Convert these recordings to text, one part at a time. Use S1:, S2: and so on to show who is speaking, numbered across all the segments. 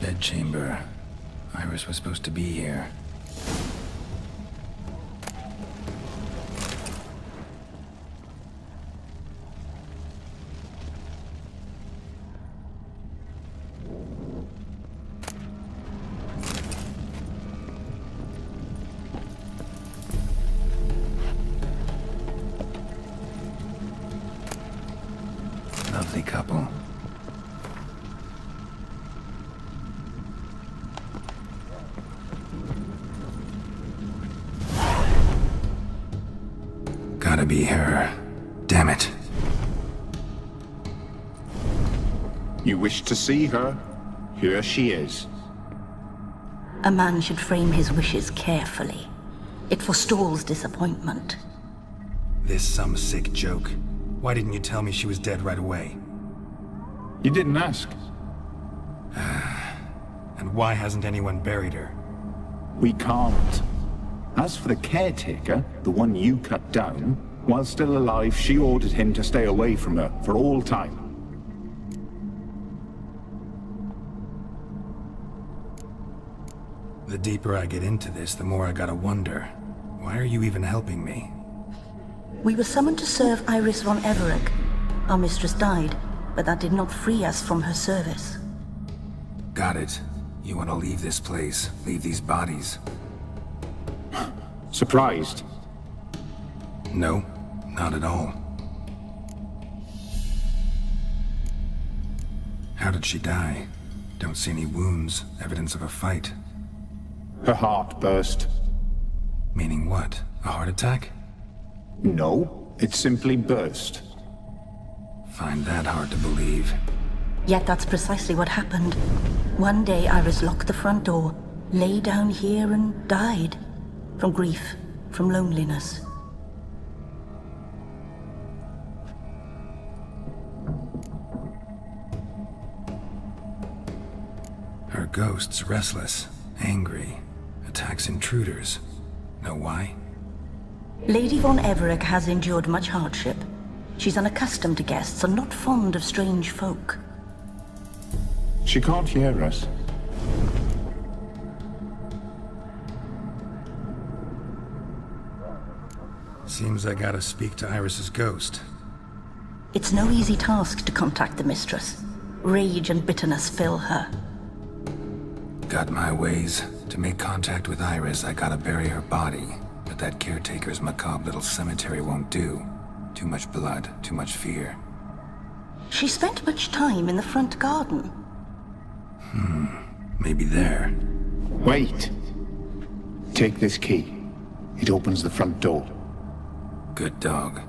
S1: Bedchamber. Iris was supposed to be here. Lovely couple. Gotta be her. Damn it.
S2: You wish to see her? Here she is.
S3: A man should frame his wishes carefully. It forestalls disappointment.
S1: This some sick joke. Why didn't you tell me she was dead right away?
S2: You didn't ask.
S1: And why hasn't anyone buried her?
S2: We can't. As for the caretaker, the one you cut down, while still alive, she ordered him to stay away from her for all time.
S1: The deeper I get into this, the more I gotta wonder. Why are you even helping me?
S3: We were summoned to serve Iris von Everec. Our mistress died, but that did not free us from her service.
S1: Got it. You want to leave this place, leave these bodies?
S2: Surprised?
S1: No, not at all. How did she die? Don't see any wounds, evidence of a fight.
S2: Her heart burst.
S1: Meaning what? A heart attack?
S2: No, it simply burst.
S1: Find that hard to believe.
S3: Yet that's precisely what happened. One day Iris locked the front door, lay down here and died. From grief, from loneliness.
S1: Her ghost's restless, angry, attacks intruders. Know why?
S3: Lady von Everec has endured much hardship. She's unaccustomed to guests and not fond of strange folk.
S2: She can't hear us.
S1: Seems I gotta speak to Iris's ghost.
S3: It's no easy task to contact the mistress. Rage and bitterness fill her.
S1: Got my ways. To make contact with Iris, I gotta bury her body. But that caretaker's macabre little cemetery won't do. Too much blood, too much fear.
S3: She spent much time in the front garden.
S1: Maybe there.
S2: Wait. Take this key. It opens the front door.
S1: Good dog.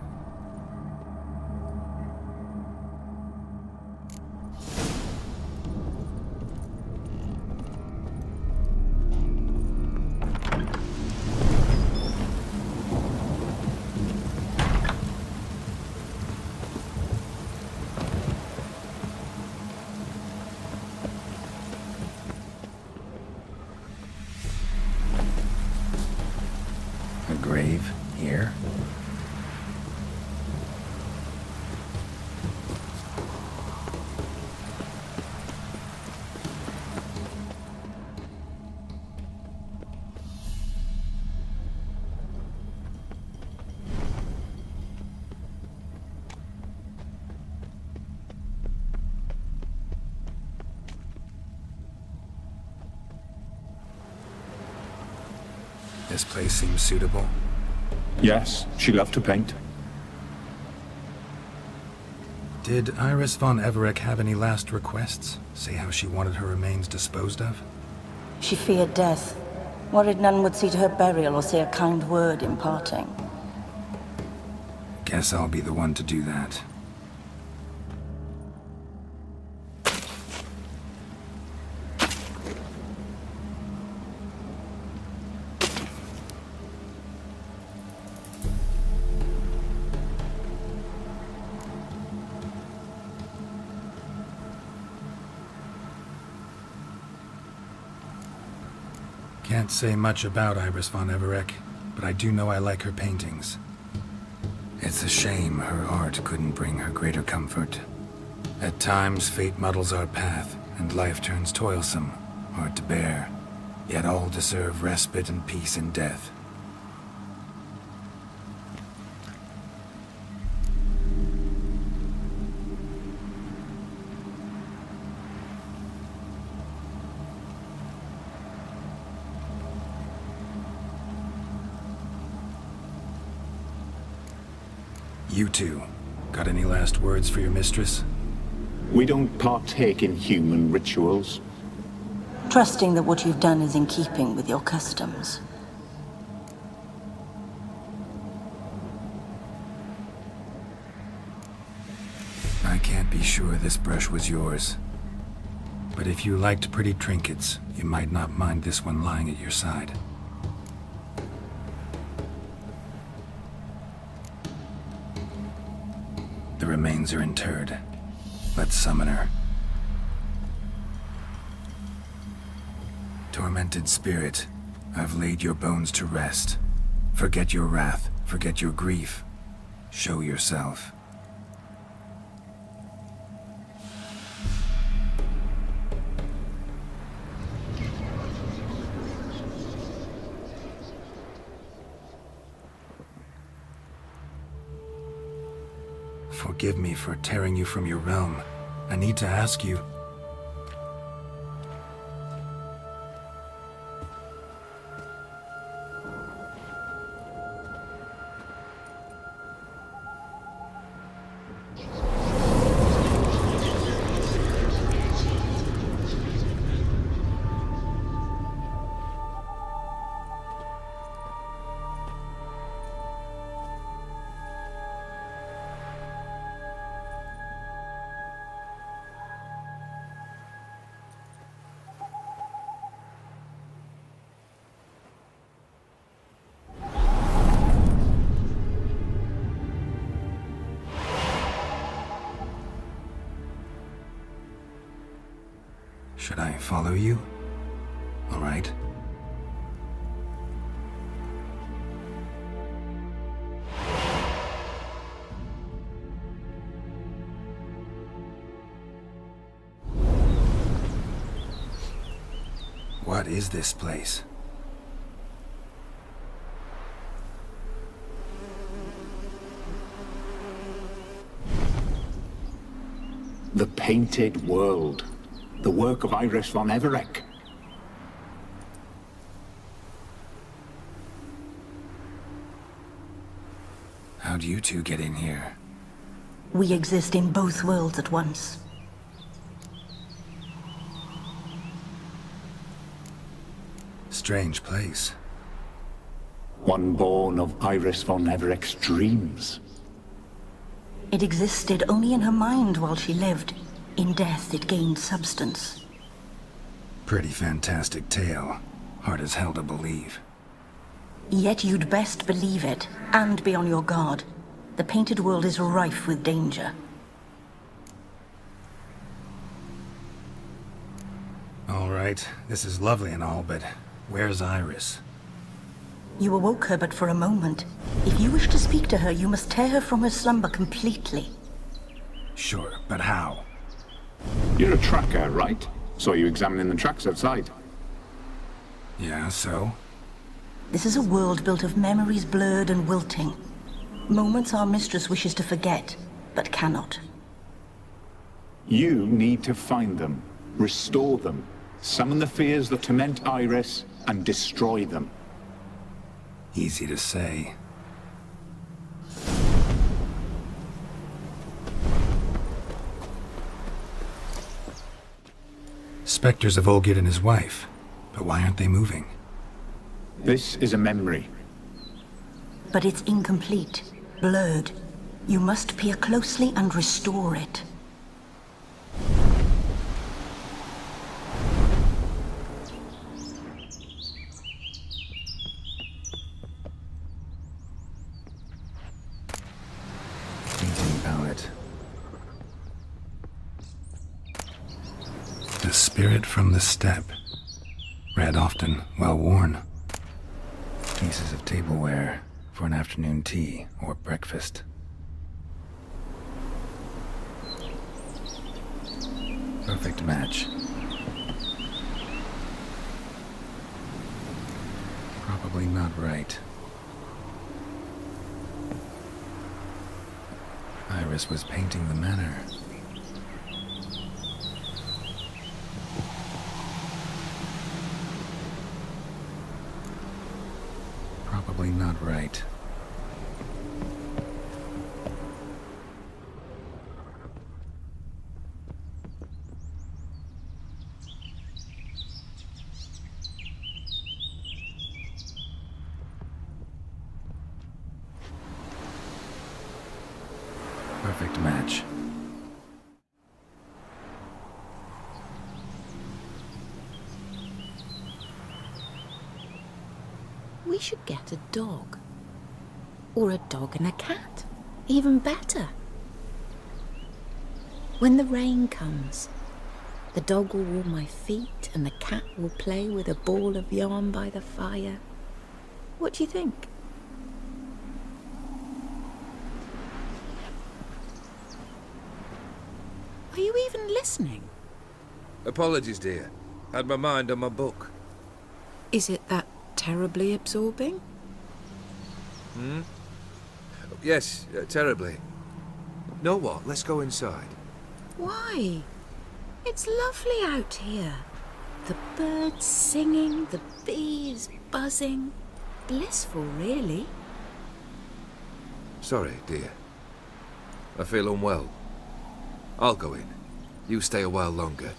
S1: A grave here? This place seems suitable.
S2: Yes, she loved to paint.
S1: Did Iris von Everec have any last requests? Say how she wanted her remains disposed of?
S3: She feared death, worried none would see to her burial or say a kind word in parting.
S1: Guess I'll be the one to do that. Can't say much about Iris von Everec, but I do know I like her paintings. It's a shame her art couldn't bring her greater comfort. At times, fate muddles our path, and life turns toilsome. hard to bear, yet all deserve respite and peace in death. You two, got any last words for your mistress?
S2: We don't partake in human rituals.
S3: Trusting that what you've done is in keeping with your customs.
S1: I can't be sure this brush was yours. But if you liked pretty trinkets, you might not mind this one lying at your side. The remains are interred. Let's summon her. Tormented spirit, I've laid your bones to rest. Forget your wrath, forget your grief. Show yourself. Forgive me for tearing you from your realm. I need to ask you. Should I follow you? All right. What is this place?
S2: The Painted World. The work of Iris von Everec.
S1: How'd you two get in here?
S3: We exist in both worlds at once.
S1: Strange place.
S2: One born of Iris von Everec's dreams.
S3: It existed only in her mind while she lived. In death, it gained substance.
S1: Pretty fantastic tale. Hard as hell to believe.
S3: Yet you'd best believe it, and be on your guard. The Painted World is rife with danger.
S1: All right, this is lovely and all, but where's Iris?
S3: You awoke her but for a moment. If you wish to speak to her, you must tear her from her slumber completely.
S1: Sure, but how?
S2: You're a tracker, right? Saw you examining the tracks outside.
S1: Yeah, so?
S3: This is a world built of memories blurred and wilting. Moments our mistress wishes to forget, but cannot.
S2: You need to find them, restore them, summon the fears that torment Iris, and destroy them.
S1: Easy to say. Spectres of Olgid and his wife. But why aren't they moving?
S2: This is a memory.
S3: But it's incomplete, blurred. You must peer closely and restore it.
S1: Painting palette. The spirit from the steppe. Read often, well worn. Pieces of tableware for an afternoon tea or breakfast. Perfect match. Probably not right. Iris was painting the manor. Probably not right. Perfect match.
S4: We should get a dog. Or a dog and a cat. Even better. When the rain comes, the dog will warm my feet and the cat will play with a ball of yarn by the fire. What do you think? Are you even listening?
S5: Apologies, dear. Had my mind on my book.
S4: Is it that terribly absorbing?
S5: Yes, terribly. Know what? Let's go inside.
S4: Why? It's lovely out here. The birds singing, the bees buzzing. Blissful, really.
S5: Sorry, dear. I feel unwell. I'll go in. You stay a while longer.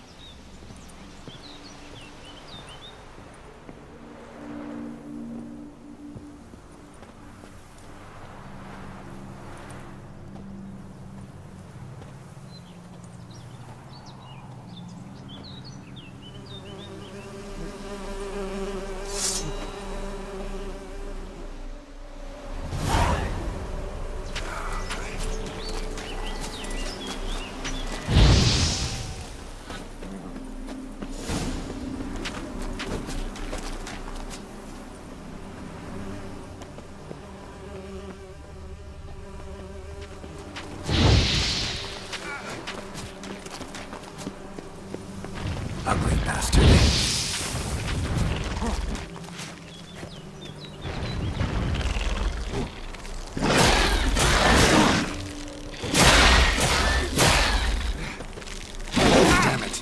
S1: Ugly bastard. Damn it.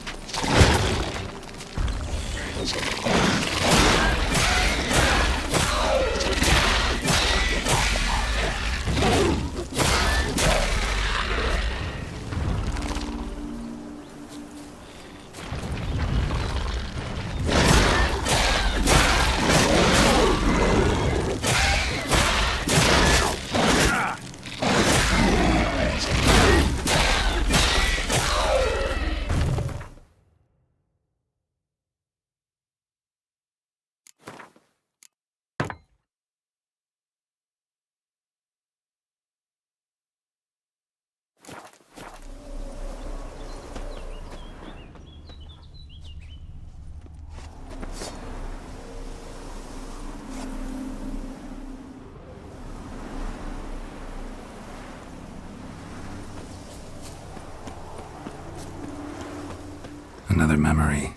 S1: Another memory.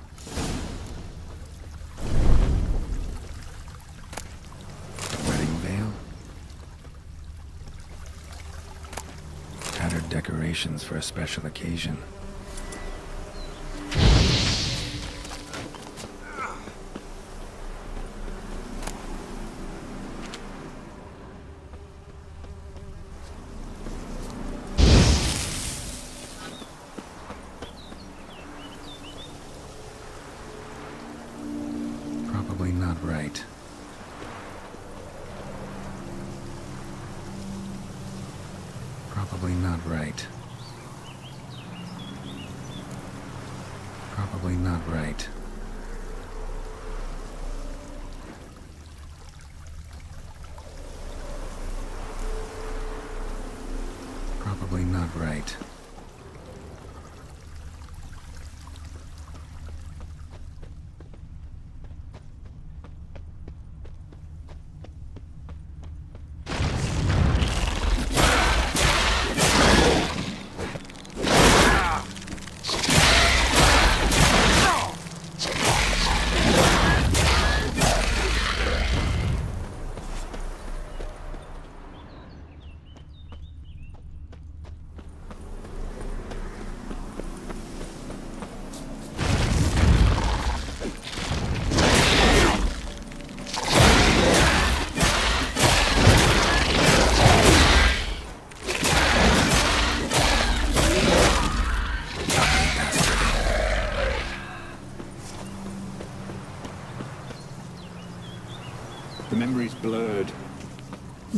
S1: Wedding veil? Tattered decorations for a special occasion. Probably not right. Probably not right. Probably not right. Probably not right.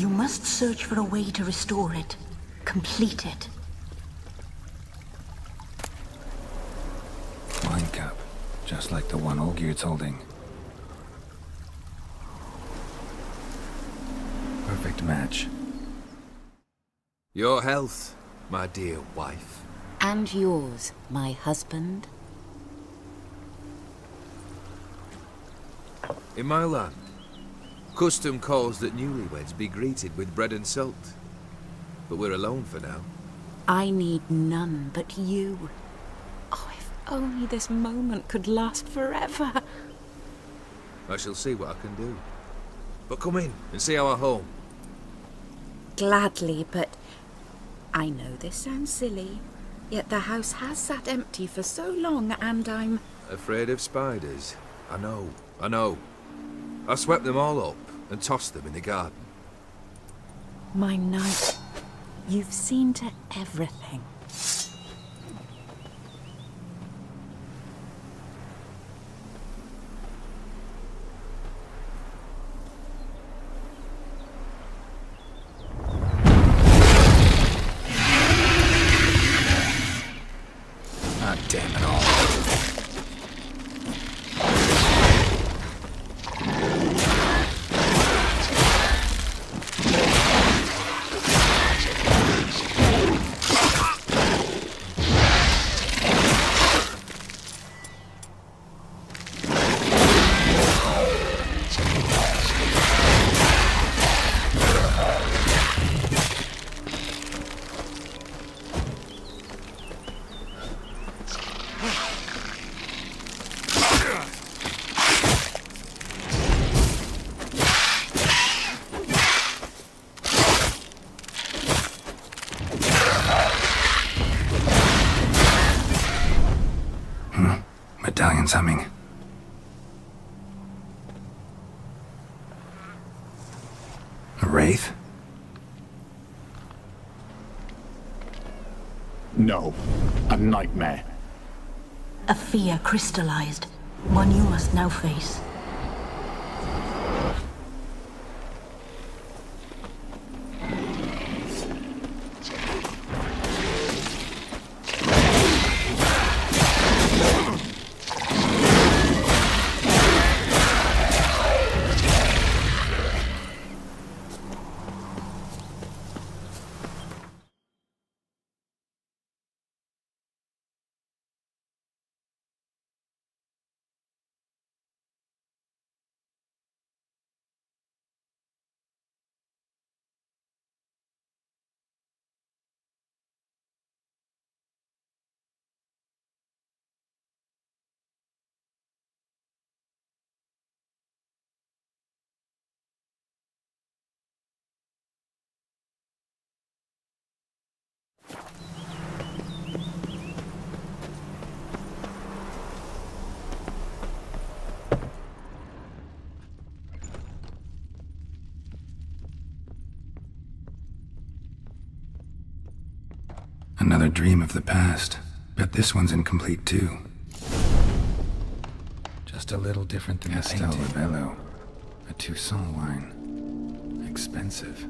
S3: You must search for a way to restore it. Complete it.
S1: Wine cup, just like the one Olgier's holding. Perfect match.
S5: Your health, my dear wife.
S4: And yours, my husband.
S5: In my land, custom calls that newlyweds be greeted with bread and salt. But we're alone for now.
S4: I need none but you. Oh, if only this moment could last forever.
S5: I shall see what I can do. But come in and see our home.
S4: Gladly, but I know this sounds silly, yet the house has sat empty for so long, and I'm...
S5: Afraid of spiders? I know. I swept them all up and tossed them in the garden.
S4: My knight, you've seen to everything.
S1: Ah, damn it all. Medallion's humming. A wraith?
S2: No, a nightmare.
S3: A fear crystallized. One you must now face.
S1: Another dream of the past. Bet this one's incomplete too. Just a little different than the painting. Bello. A Toussaint wine. Expensive.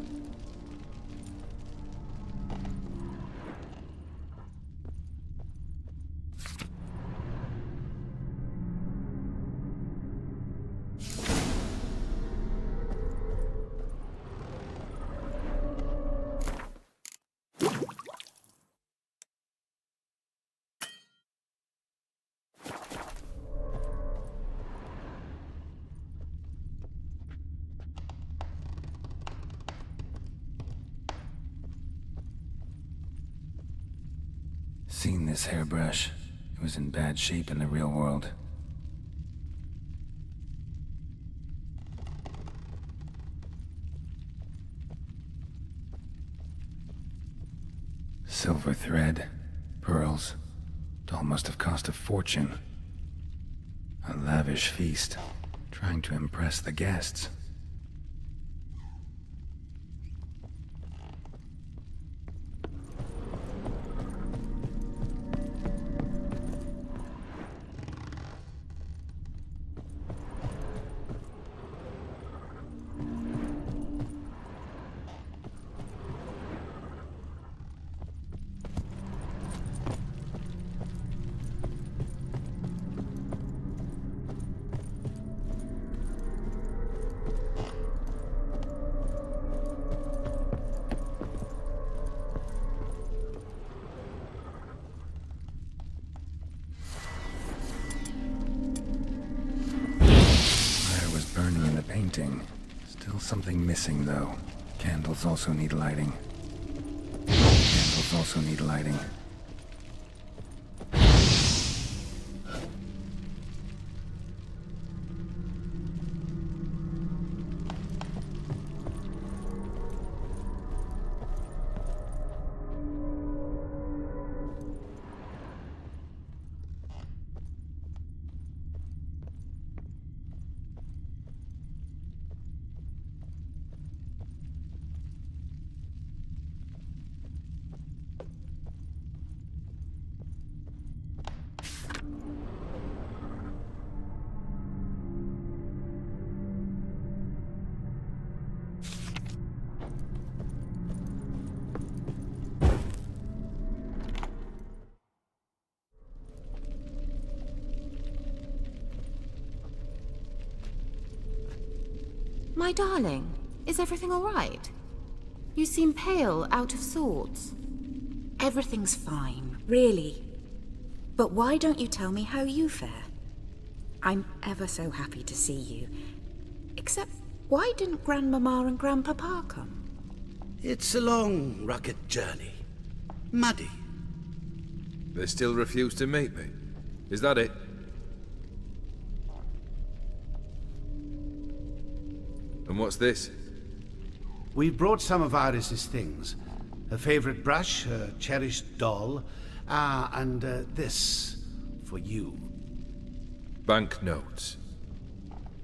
S1: Seen this hairbrush. It was in bad shape in the real world. Silver thread, pearls. Doll must have cost a fortune. A lavish feast, trying to impress the guests. painting. Still something missing, though. Candles also need lighting. Candles also need lighting.
S6: My darling, is everything all right? You seem pale, out of sorts.
S4: Everything's fine, really. But why don't you tell me how you fare? I'm ever so happy to see you. Except, why didn't Grandmama and Grandpapa come?
S7: It's a long, rugged journey. Muddy.
S5: They still refuse to meet me. Is that it? And what's this?
S7: We brought some of Iris's things. Her favorite brush, her cherished doll, and this for you.
S5: Banknotes.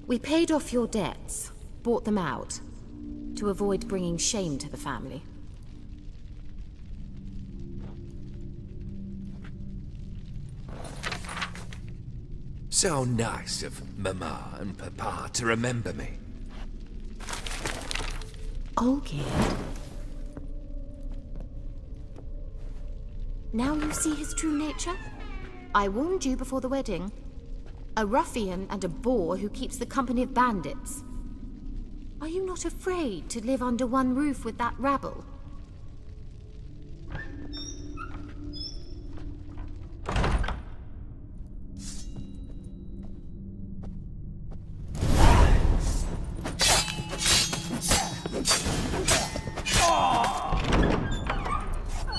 S6: We paid off your debts, bought them out, to avoid bringing shame to the family.
S5: So nice of Mama and Papa to remember me.
S6: Olgierd. Now you see his true nature? I warned you before the wedding. A ruffian and a boor who keeps the company of bandits. Are you not afraid to live under one roof with that rabble?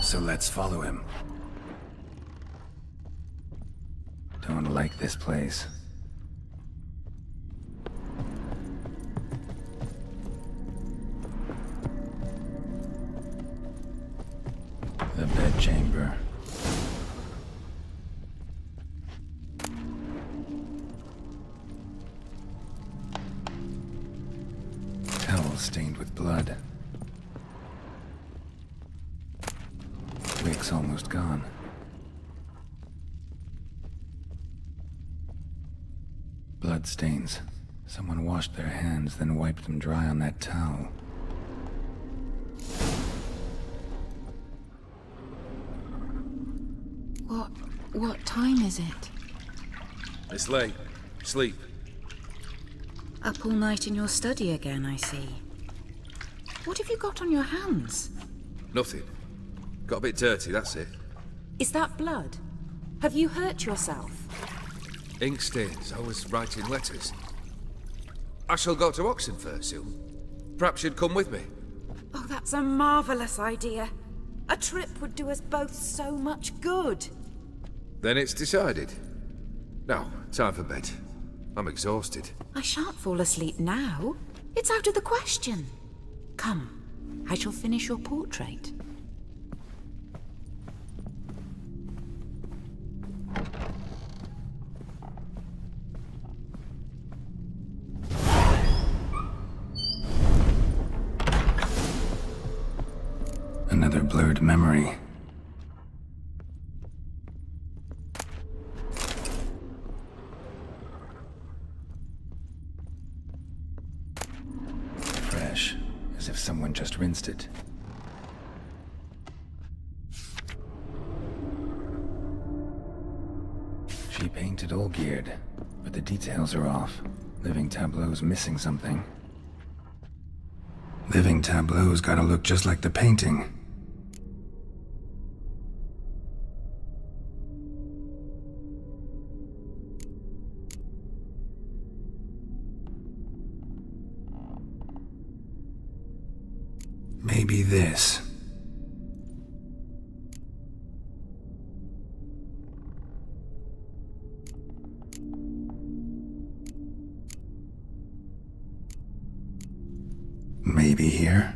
S1: So let's follow him. Don't like this place. The bedchamber. Towel stained with blood. Wick's almost gone. Blood stains. Someone washed their hands, then wiped them dry on that towel.
S6: What time is it?
S5: It's late. Sleep.
S4: Up all night in your study again, I see. What have you got on your hands?
S5: Nothing. Got a bit dirty, that's it.
S4: Is that blood? Have you hurt yourself?
S5: Ink stains. I was writing letters. I shall go to Oxenfurt soon. Perhaps you'd come with me.
S4: Oh, that's a marvelous idea. A trip would do us both so much good.
S5: Then it's decided. Now, time for bed. I'm exhausted.
S4: I shan't fall asleep now. It's out of the question. Come, I shall finish your portrait.
S1: Another blurred memory. Fresh, as if someone just rinsed it. She painted Olgierd, but the details are off. Living tableau's missing something. Living tableau's gotta look just like the painting. Maybe this. Maybe here?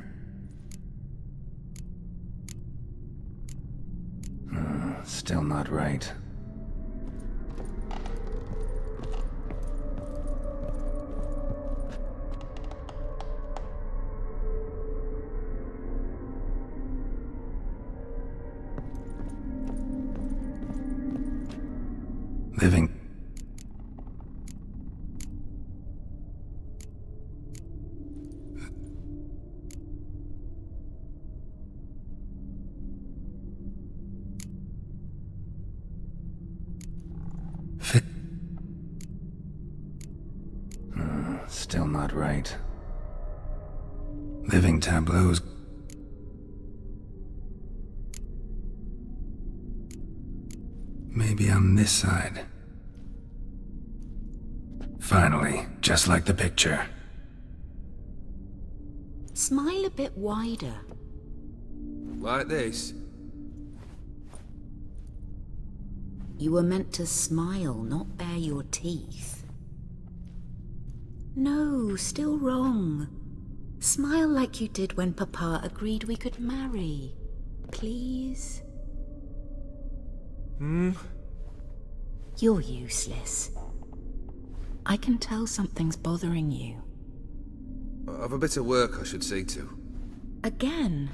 S1: Still not right. Living. Still not right. Living tableaus. Maybe on this side. Finally, just like the picture.
S4: Smile a bit wider.
S5: Like this?
S4: You were meant to smile, not bare your teeth. No, still wrong. Smile like you did when Papa agreed we could marry. Please? You're useless. I can tell something's bothering you.
S5: I've a bit of work I should see to.
S4: Again?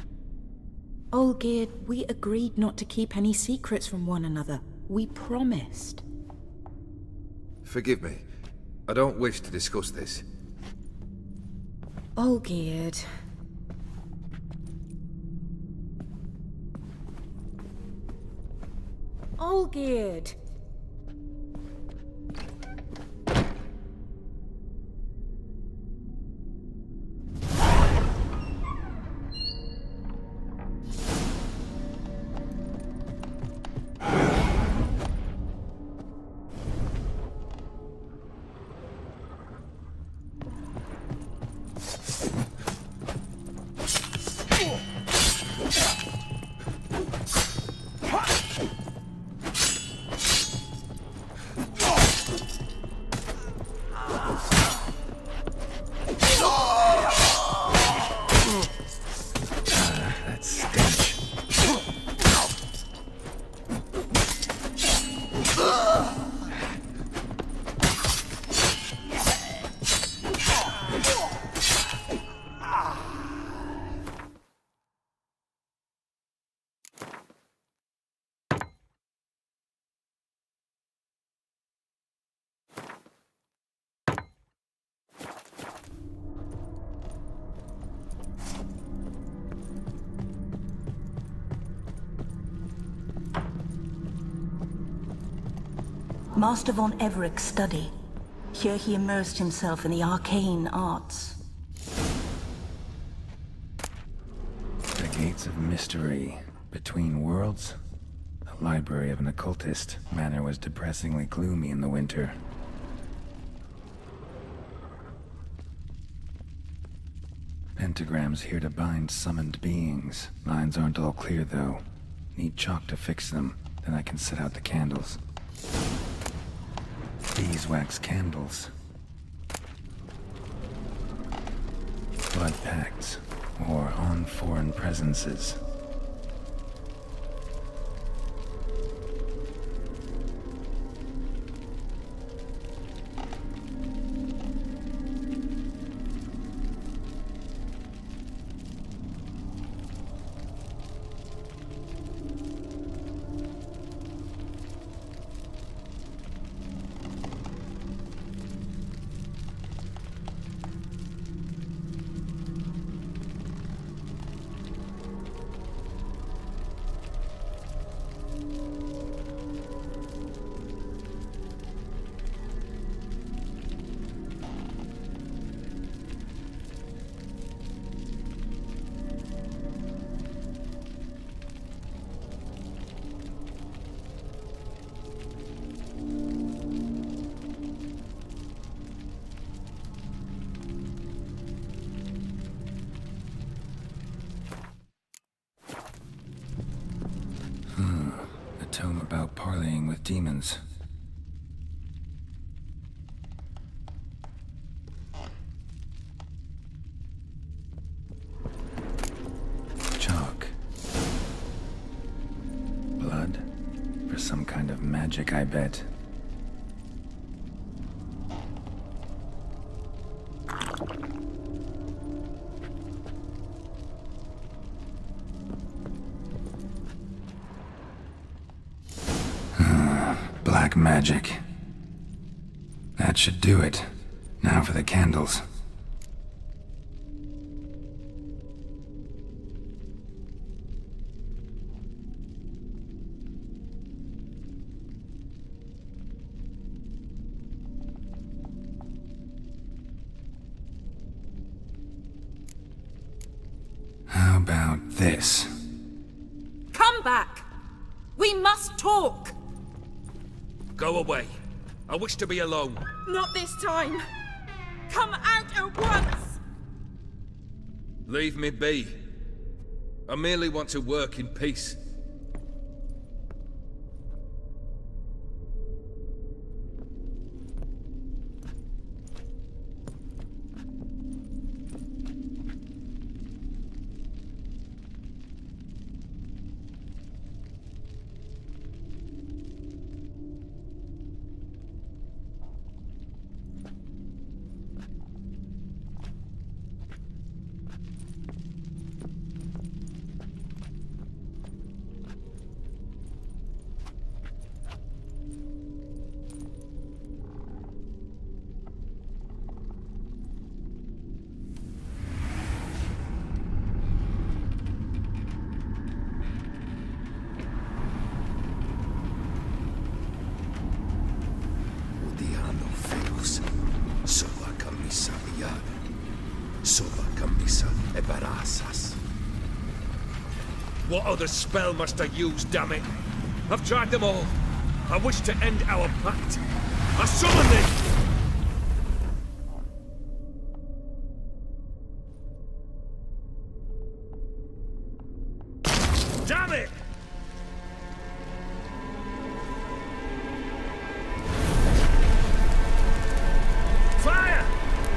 S4: Olgierd, we agreed not to keep any secrets from one another. We promised.
S5: Forgive me. I don't wish to discuss this.
S4: Olgierd. Olgierd!
S1: That stench.
S3: Master von Everett's study. Here he immersed himself in the arcane arts.
S1: The gates of mystery. Between worlds? The library of an occultist. Manor was depressingly gloomy in the winter. Pentagrams here to bind summoned beings. Lines aren't all clear though. Need chalk to fix them, then I can set out the candles. Beeswax candles. Blood pacts, or on foreign presences. with demons. Chalk. Blood? For some kind of magic, I bet. Black magic. That should do it. Now for the candles. How about this?
S4: Come back! We must talk!
S5: Go away. I wish to be alone.
S4: Not this time! Come out at once!
S5: Leave me be. I merely want to work in peace. What other spell must I use, damn it? I've tried them all. I wish to end our pact. I summon thee! Damn it! Fire!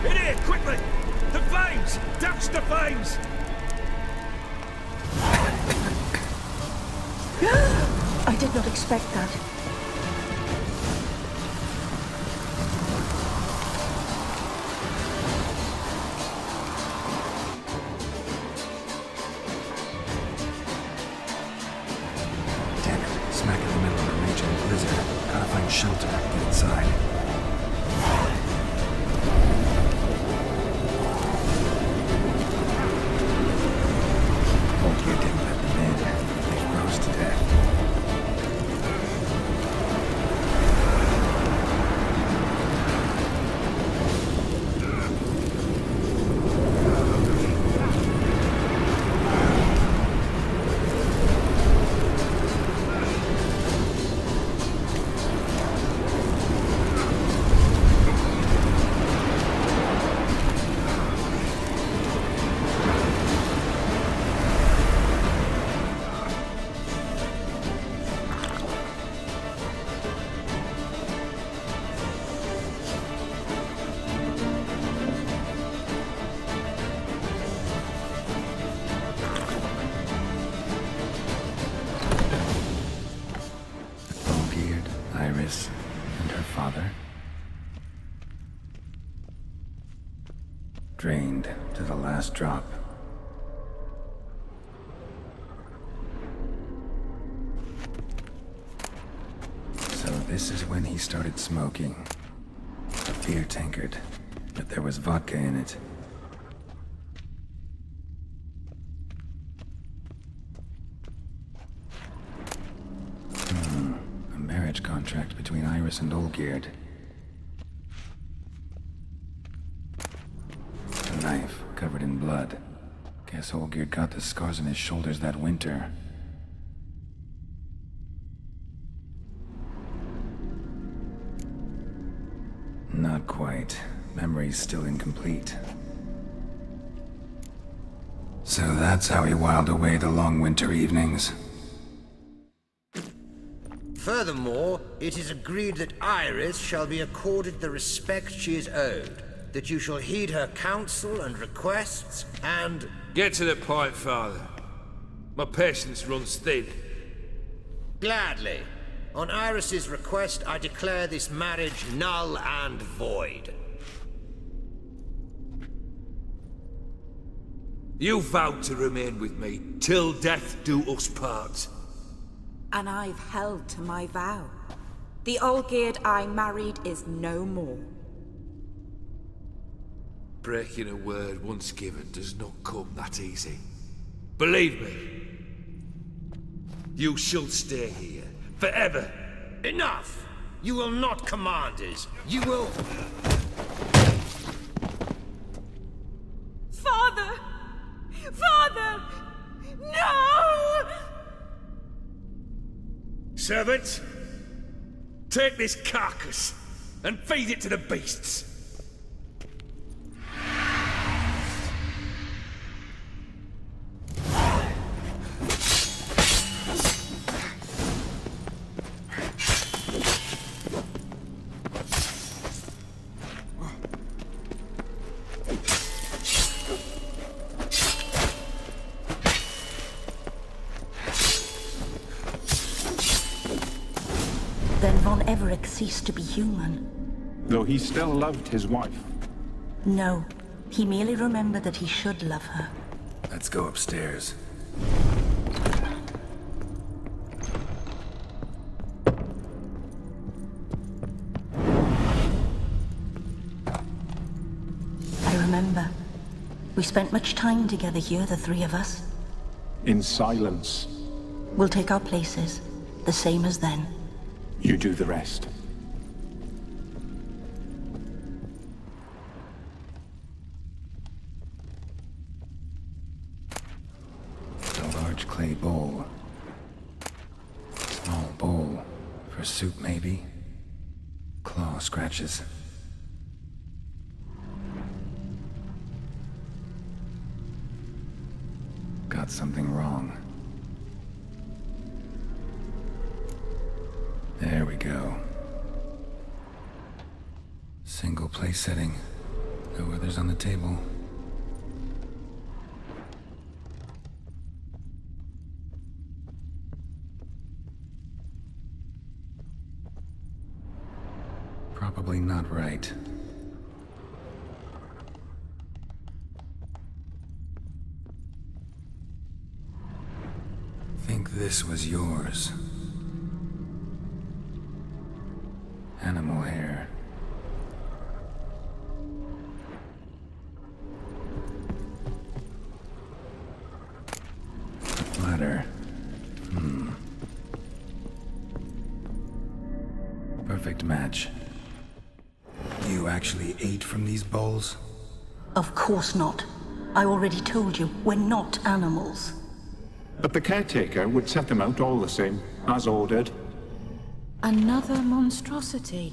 S5: In here, quickly! The flames! Douse the flames!
S3: I did not expect that.
S1: Damn it. Smack in the middle of a raging blizzard. Gotta find shelter. Get inside. Old Gear didn't let them in. They froze to death. Iris and her father. Drained to the last drop. So this is when he started smoking. A beer tankard, but there was vodka in it. Contract between Iris and Olgierd. A knife covered in blood. Guess Olgierd got the scars on his shoulders that winter. Not quite. Memory's still incomplete. So that's how he whiled away the long winter evenings.
S8: For Furthermore, it is agreed that Iris shall be accorded the respect she is owed, that you shall heed her counsel and requests, and...
S5: Get to the point, Father. My patience runs thin.
S8: Gladly. On Iris's request, I declare this marriage null and void.
S5: You vowed to remain with me, till death do us part.
S4: And I've held to my vow. The Olgierd I married is no more.
S5: Breaking a word once given does not come that easy. Believe me. You shall stay here, forever.
S8: Enough! You will not command us. You will...
S4: Father! Father! No!
S5: Servant, take this carcass and feed it to the beasts.
S3: Then Von Everett ceased to be human.
S2: Though he still loved his wife.
S3: No, he merely remembered that he should love her.
S1: Let's go upstairs.
S3: I remember. We spent much time together here, the three of us.
S2: In silence.
S3: We'll take our places, the same as then.
S2: You do the rest.
S1: A large clay bowl. Small bowl. For soup, maybe? Claw scratches. Got something wrong. There we go. Single place setting. No others on the table. Probably not right. Think this was yours. Animal hair. Ladder. Perfect match. You actually ate from these bowls?
S3: Of course not. I already told you, we're not animals.
S2: But the caretaker would set them out all the same, as ordered.
S6: Another monstrosity.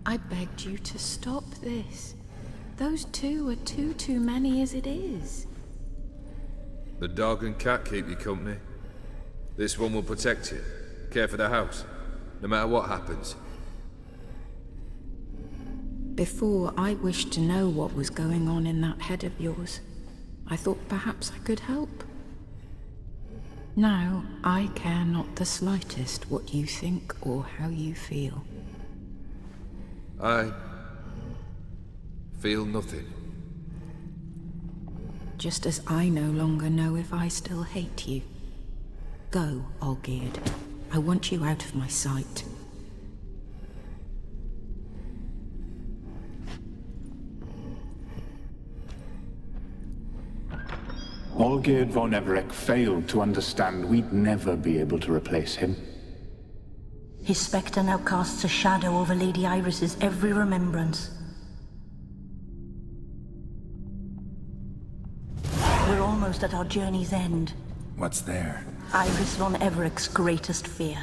S6: I begged you to stop this. Those two are too many as it is.
S5: The dog and cat keep you company. This one will protect you, care for the house, no matter what happens.
S6: Before, I wished to know what was going on in that head of yours. I thought perhaps I could help. Now, I care not the slightest what you think or how you feel.
S5: I feel nothing.
S6: Just as I no longer know if I still hate you. Go, Olgierd. I want you out of my sight.
S2: Olgierd von Everett failed to understand we'd never be able to replace him.
S3: His spectre now casts a shadow over Lady Iris's every remembrance. We're almost at our journey's end.
S1: What's there?
S3: Iris von Everett's greatest fear.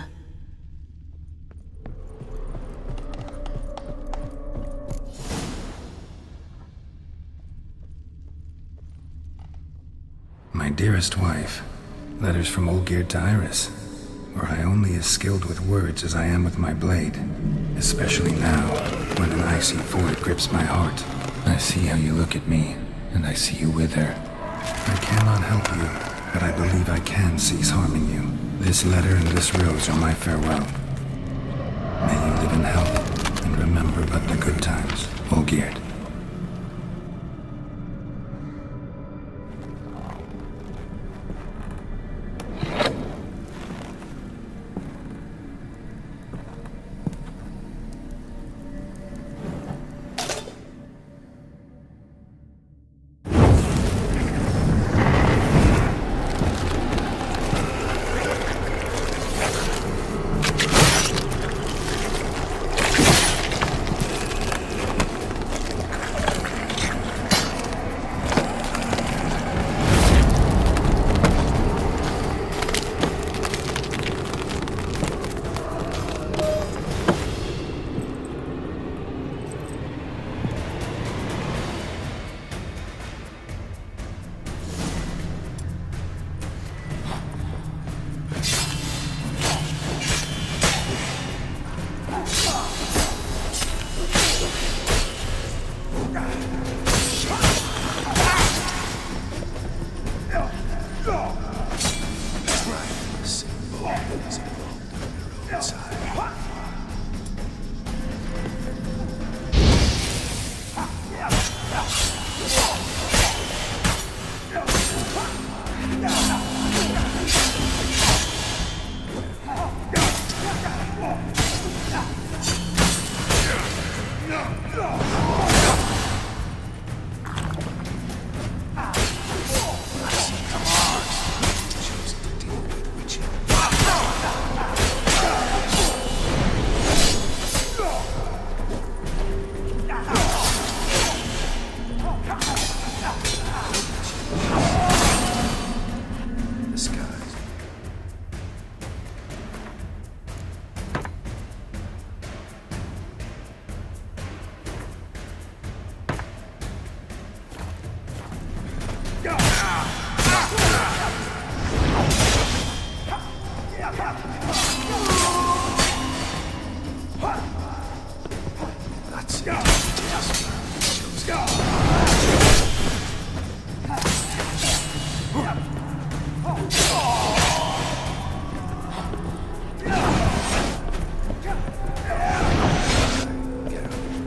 S1: My dearest wife. Letters from Olgierd to Iris. or I only as skilled with words as I am with my blade. Especially now, when an icy void grips my heart. I see how you look at me, and I see you with her. I cannot help you, but I believe I can cease harming you. This letter and this rose are my farewell. May you live in health, and remember but the good times, Olgierd.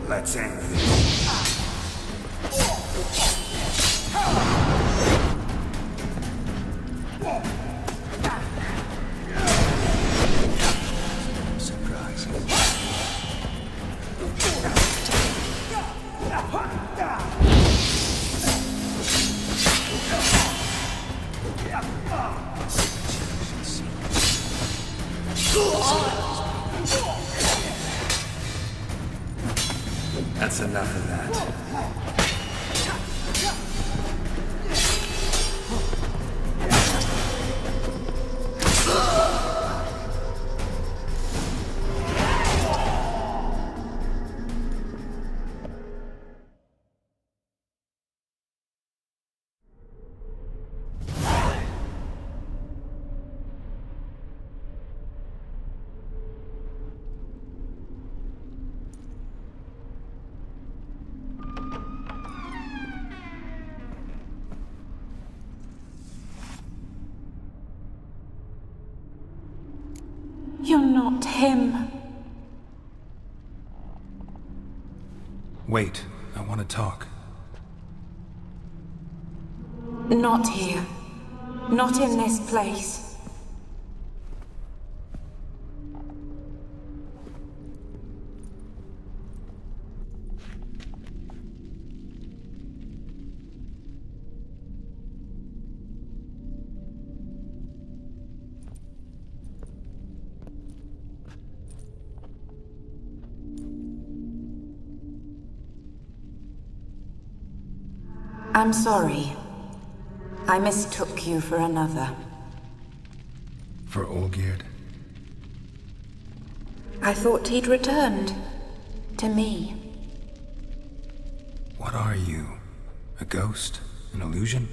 S1: Let's end this. That's enough of that.
S4: You're not him.
S1: Wait, I want to talk.
S4: Not here. Not in this place. I'm sorry. I mistook you for another.
S1: For Olgierd?
S4: I thought he'd returned. To me.
S1: What are you? A ghost? An illusion?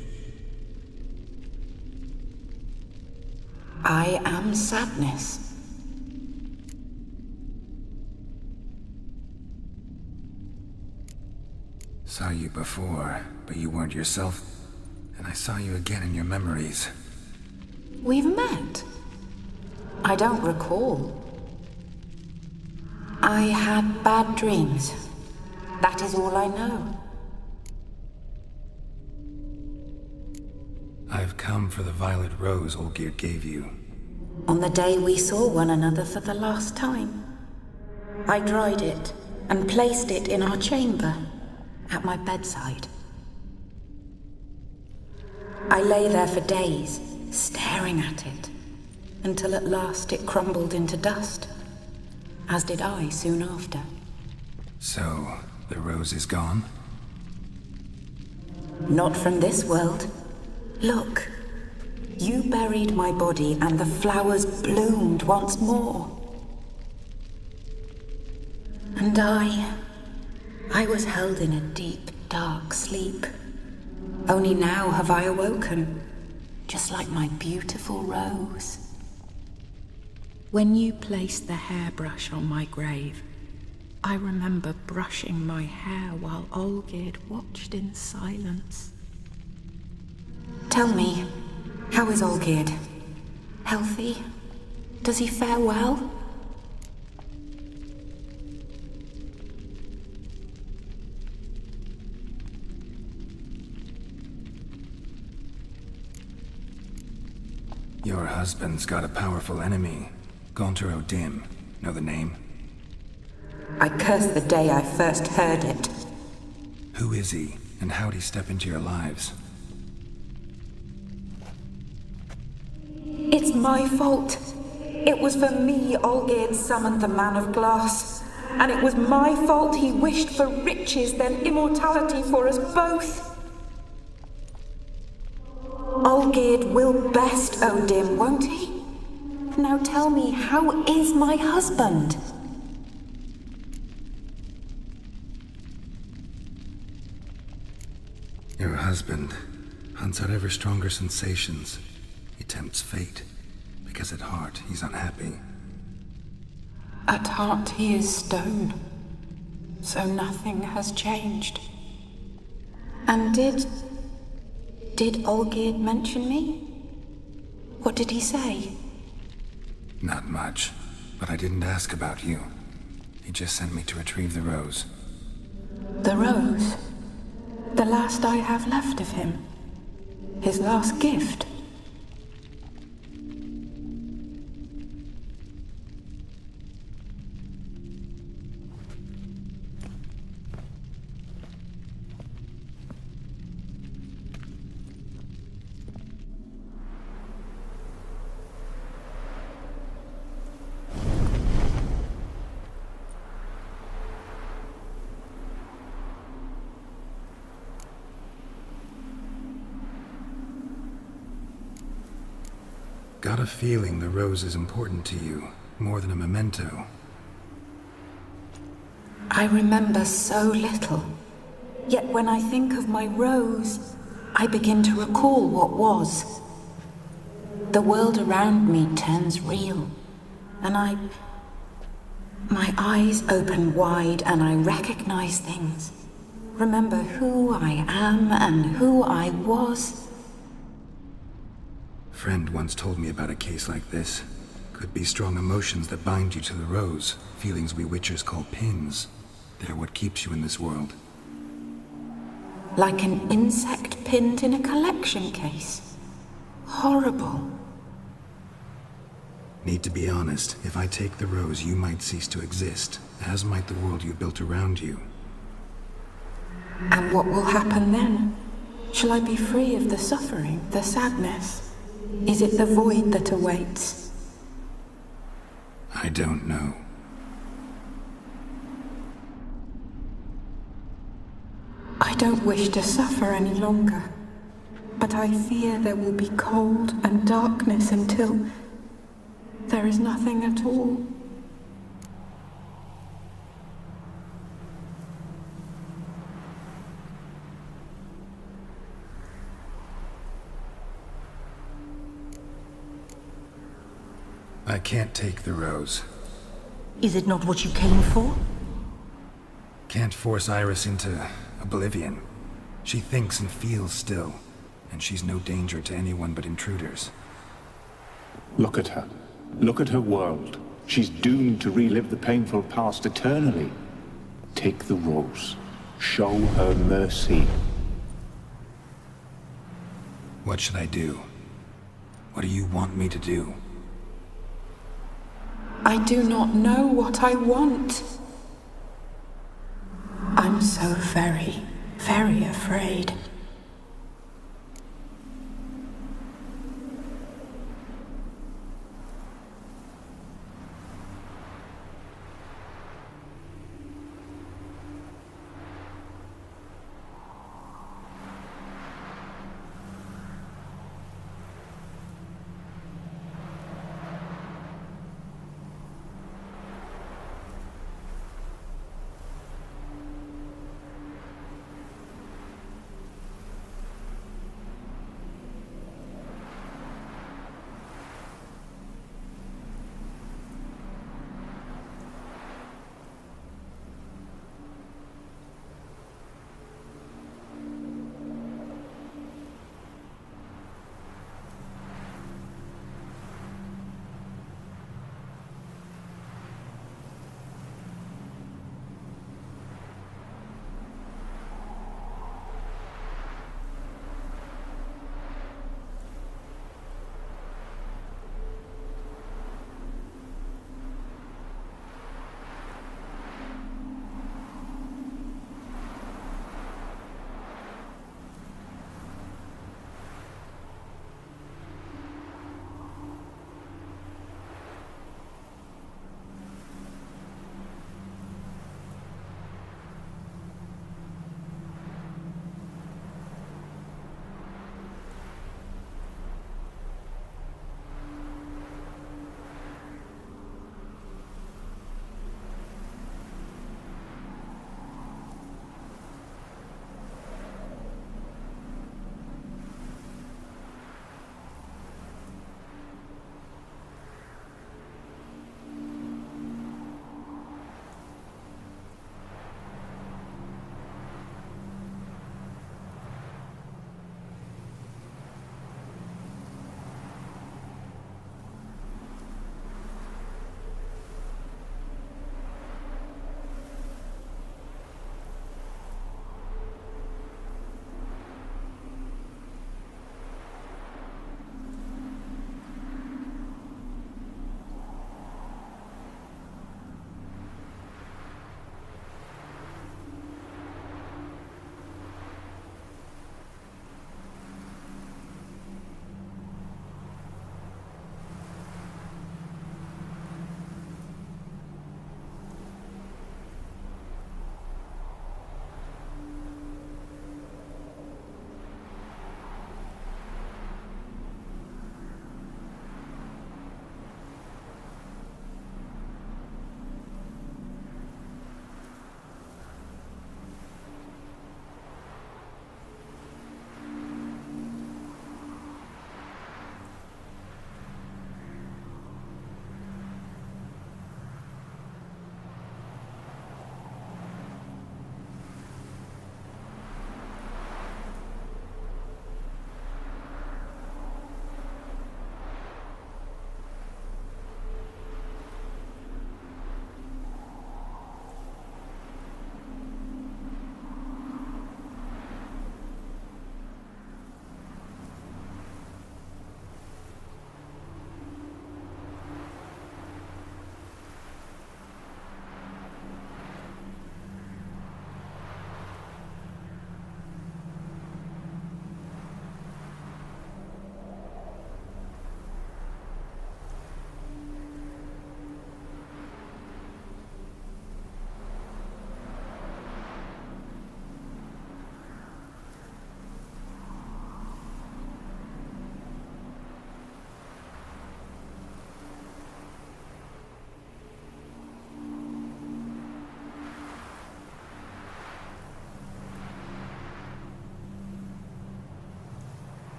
S4: I am sadness.
S1: Saw you before, but you weren't yourself. And I saw you again in your memories.
S4: We've met. I don't recall. I had bad dreams. That is all I know.
S1: I've come for the violet rose Olgierd gave you.
S4: On the day we saw one another for the last time, I dried it and placed it in our chamber, at my bedside. I lay there for days, staring at it, until at last it crumbled into dust, as did I soon after.
S1: So, the rose is gone?
S4: Not from this world. Look, you buried my body and the flowers bloomed once more. And I was held in a deep, dark sleep. Only now have I awoken, just like my beautiful rose. When you placed the hairbrush on my grave, I remember brushing my hair while Olgierd watched in silence. Tell me, how is Olgierd? Healthy? Does he fare well?
S1: Your husband's got a powerful enemy. Gaunter O'Dim. Know the name?
S4: I curse the day I first heard it.
S1: Who is he, and how'd he step into your lives?
S4: It's my fault. It was for me Olgierd summoned the Man of Glass. And it was my fault he wished for riches, then immortality for us both. Olgierd will best O'Dim, won't he? Now tell me, how is my husband?
S1: Your husband hunts out ever stronger sensations. He tempts fate, because at heart he's unhappy.
S4: At heart he is stone, so nothing has changed. And did Olgierd mention me? What did he say?
S1: Not much, but I didn't ask about you. He just sent me to retrieve the rose.
S4: The rose? The last I have left of him? His last gift?
S1: Got a feeling the rose is important to you, more than a memento.
S4: I remember so little. Yet when I think of my rose, I begin to recall what was. The world around me turns real, and my eyes open wide and I recognize things. Remember who I am and who I was.
S1: Friend once told me about a case like this. Could be strong emotions that bind you to the rose, feelings we witchers call pins. They're what keeps you in this world.
S4: Like an insect pinned in a collection case. Horrible.
S1: Need to be honest, if I take the rose, you might cease to exist, as might the world you built around you.
S4: And what will happen then? Shall I be free of the suffering, the sadness? Is it the void that awaits?
S1: I don't know.
S4: I don't wish to suffer any longer, but I fear there will be cold and darkness until there is nothing at all.
S1: I can't take the rose.
S3: Is it not what you came for?
S1: Can't force Iris into oblivion. She thinks and feels still, and she's no danger to anyone but intruders.
S2: Look at her. Look at her world. She's doomed to relive the painful past eternally. Take the rose. Show her mercy.
S1: What should I do? What do you want me to do?
S9: I do not know what I want. I'm so very, very afraid.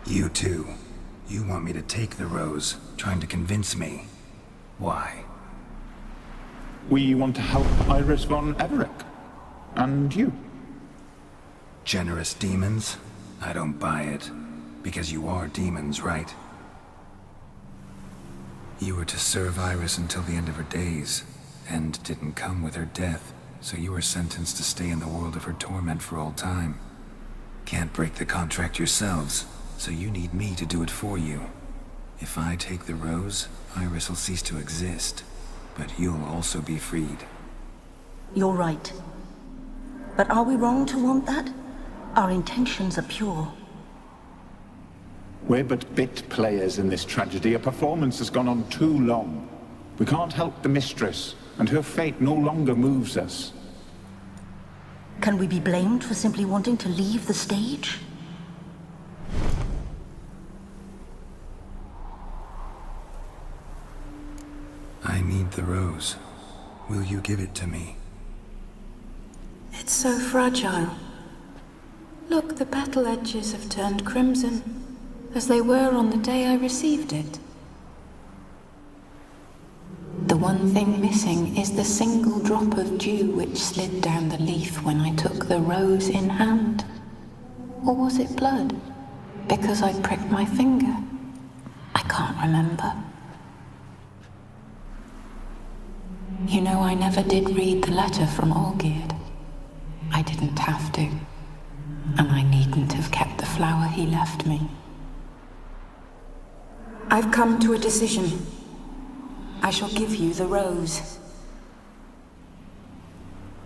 S1: You too. You want me to take the rose, trying to convince me. Why?
S2: We want to help Iris von Everec. And you.
S1: Generous demons? I don't buy it. Because you are demons, right? You were to serve Iris until the end of her days. End didn't come with her death, so you were sentenced to stay in the world of her torment for all time. Can't break the contract yourselves, so you need me to do it for you. If I take the rose, Iris will cease to exist, but you'll also be freed.
S3: You're right. But are we wrong to want that? Our intentions are pure.
S2: We're but bit players in this tragedy. A performance has gone on too long. We can't help the mistress, and her fate no longer moves us.
S3: Can we be blamed for simply wanting to leave the stage?
S1: I need the rose. Will you give it to me?
S9: It's so fragile. Look, the petal edges have turned crimson, as they were on the day I received it. The one thing missing is the single drop of dew which slid down the leaf when I took the rose in hand. Or was it blood? Because I pricked my finger? I can't remember. You know, I never did read the letter from Olgierd. I didn't have to. And I needn't have kept the flower he left me. I've come to a decision. I shall give you the rose.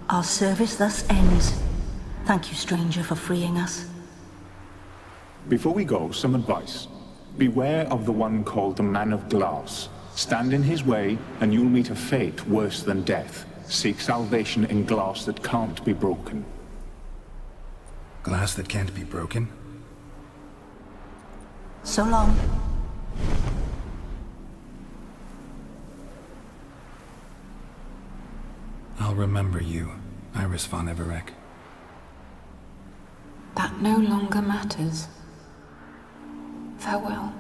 S3: Our service thus ends. Thank you, stranger, for freeing us.
S2: Before we go, some advice. Beware of the one called the Man of Glass. Stand in his way, and you'll meet a fate worse than death. Seek salvation in glass that can't be broken.
S1: Glass that can't be broken?
S3: So long.
S1: I'll remember you, Iris von Everec.
S9: That no longer matters. Farewell.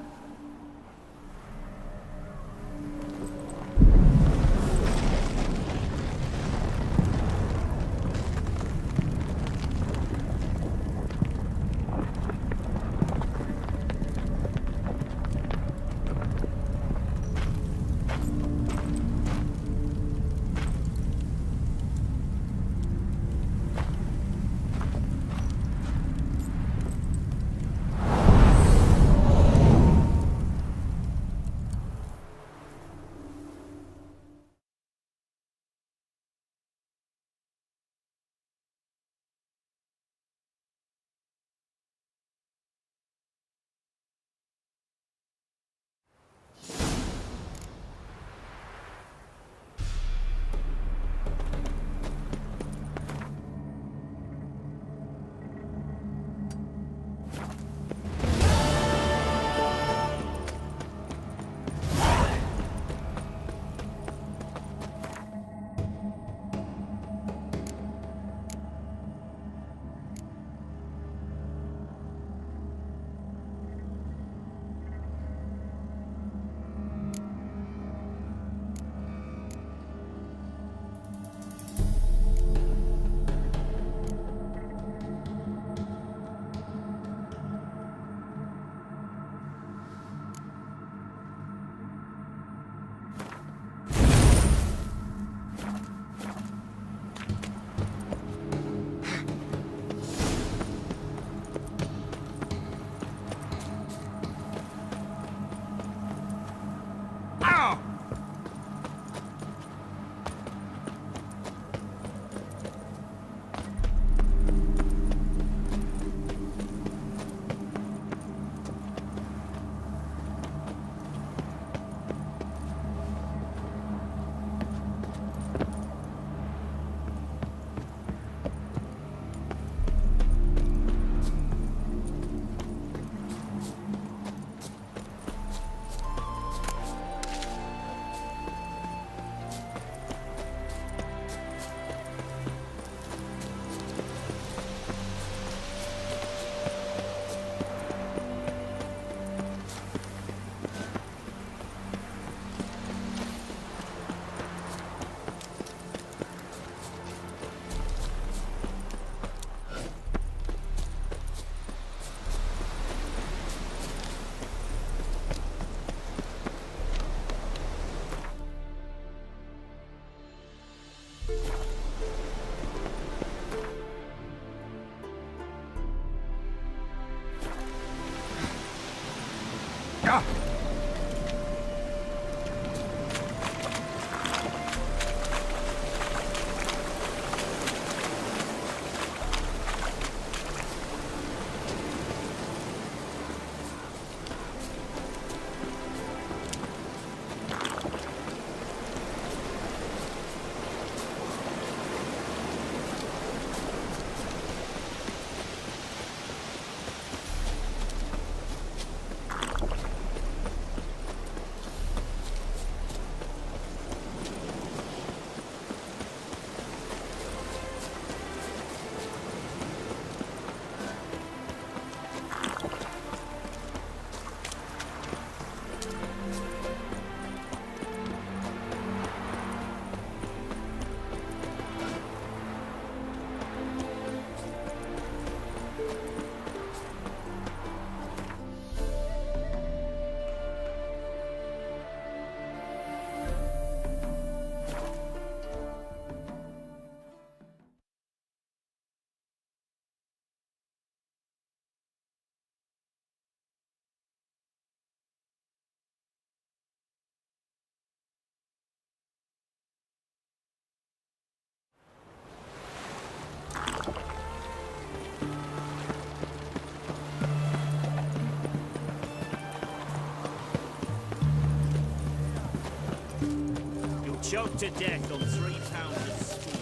S10: You'll choke to death on 3 pounds of steam.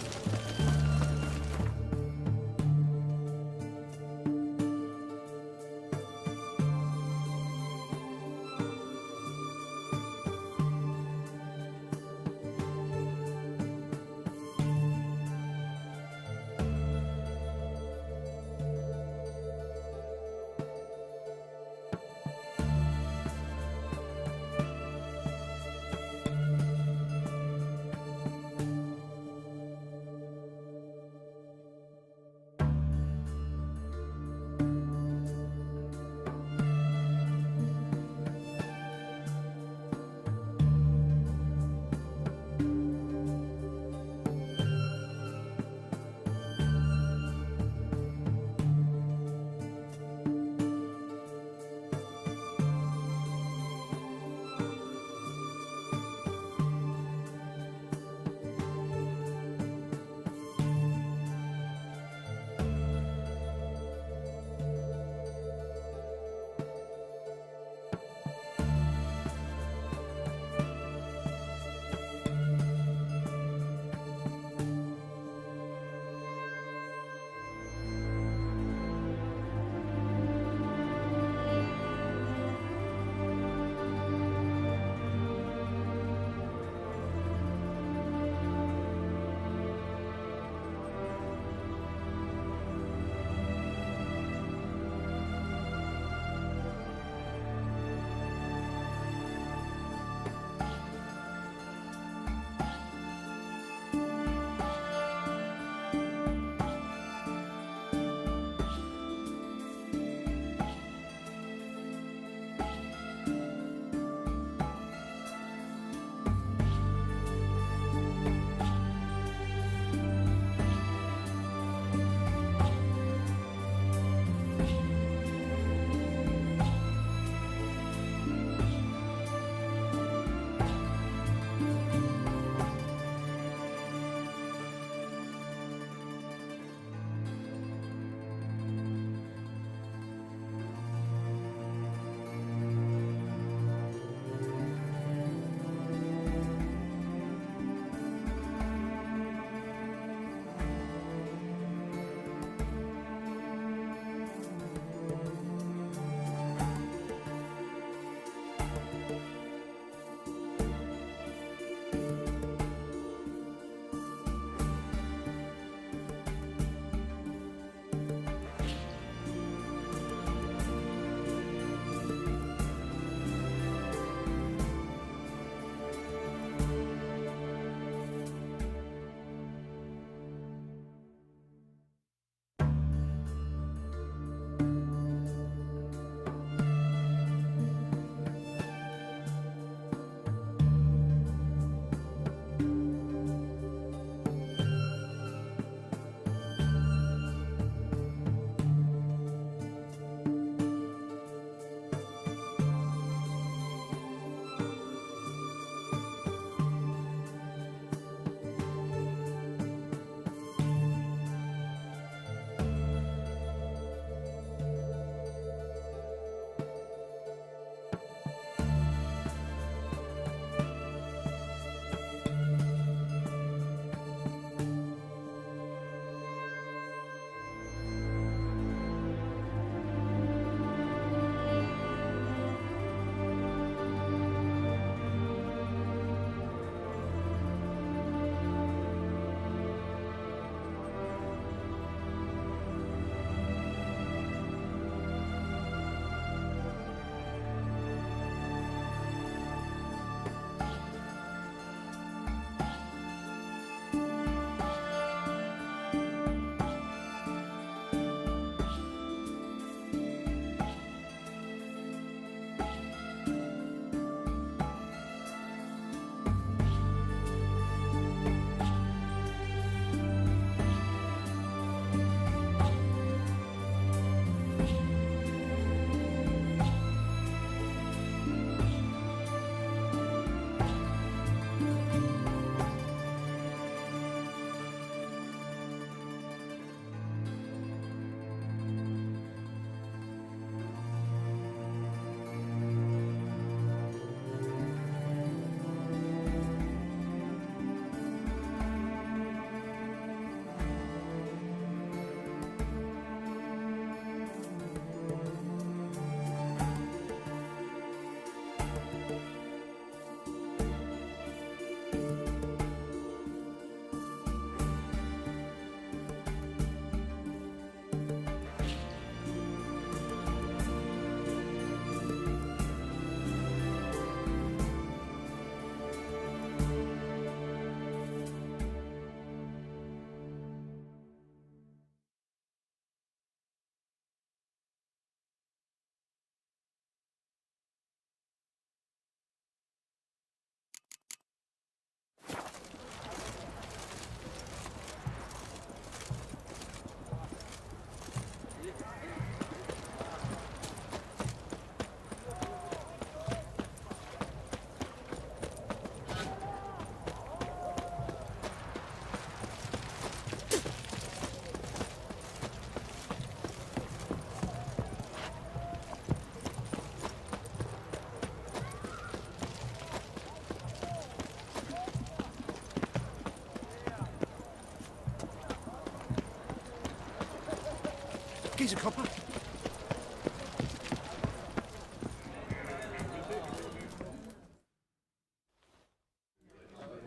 S7: Here's a copper.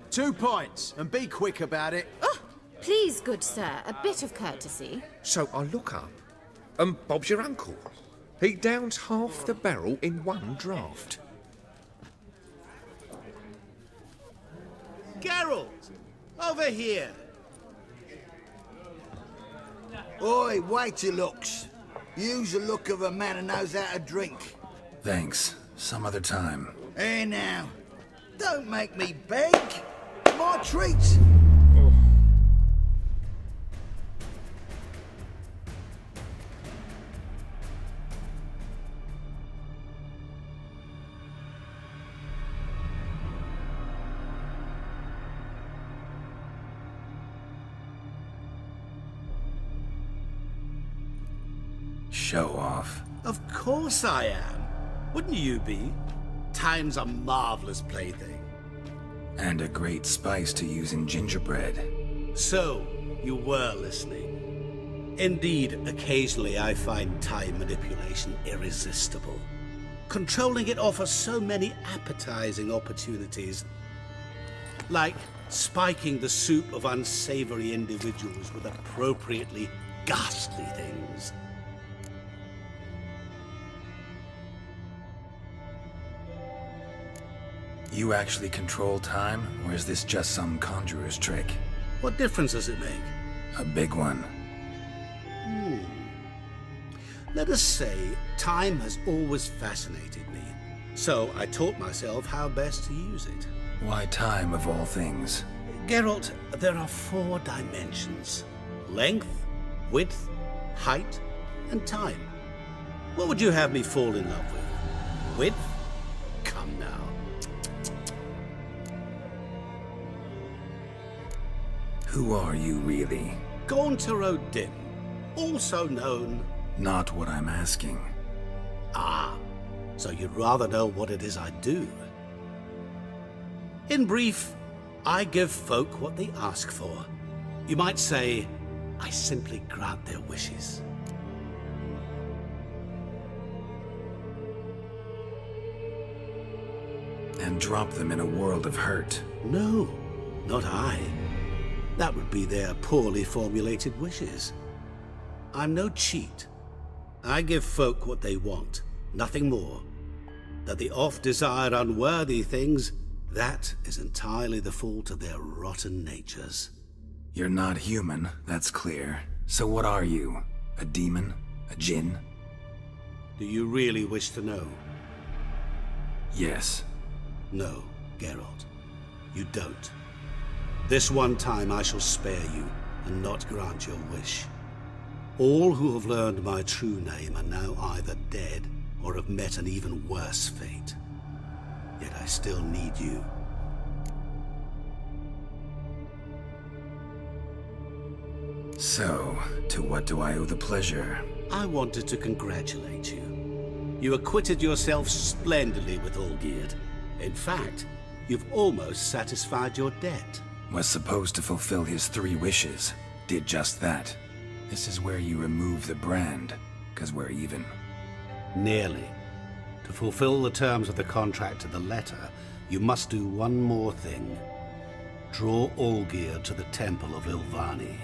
S11: Two points, and be quick about it.
S6: Oh, please, good sir, a bit of courtesy.
S12: So I look up, and Bob's your uncle. He downs half the barrel in one draught.
S7: Geralt! Over here!
S13: Oi, wait your looks. Use the look of a man who knows how to drink.
S1: Thanks. Some other time.
S13: Hey now, don't make me beg. My treat.
S1: Show off.
S7: Of course I am. Wouldn't you be? Time's a marvelous plaything.
S1: And a great spice to use in gingerbread.
S7: So, you were listening. Indeed, occasionally I find time manipulation irresistible. Controlling it offers so many appetizing opportunities. Like spiking the soup of unsavory individuals with appropriately ghastly things.
S1: You actually control time, or is this just some conjurer's trick?
S7: What difference does it make?
S1: A big one.
S7: Let us say time has always fascinated me. So I taught myself how best to use it.
S1: Why time of all things?
S7: Geralt, there are 4 dimensions. Length, width, height, and time. What would you have me fall in love with? Width? Come now.
S1: Who are you, really?
S7: Gaunter O'Dim, also known...
S1: Not what I'm asking.
S7: Ah, so you'd rather know what it is I do. In brief, I give folk what they ask for. You might say, I simply grant their wishes.
S1: And drop them in a world of hurt.
S7: No, not I. That would be their poorly formulated wishes. I'm no cheat. I give folk what they want, nothing more. That they oft desire unworthy things, that is entirely the fault of their rotten natures.
S1: You're not human, that's clear. So what are you? A demon? A djinn?
S7: Do you really wish to know?
S1: Yes.
S7: No, Geralt. You don't. This one time I shall spare you, and not grant your wish. All who have learned my true name are now either dead, or have met an even worse fate. Yet I still need you.
S1: So, to what do I owe the pleasure?
S7: I wanted to congratulate you. You acquitted yourself splendidly with Olgierd. In fact, you've almost satisfied your debt.
S1: Was supposed to fulfill his 3 wishes. Did just that. This is where you remove the brand, 'cause we're even.
S7: Nearly. To fulfill the terms of the contract to the letter, you must do one more thing. Draw Olgierd to the Temple of Ilvani.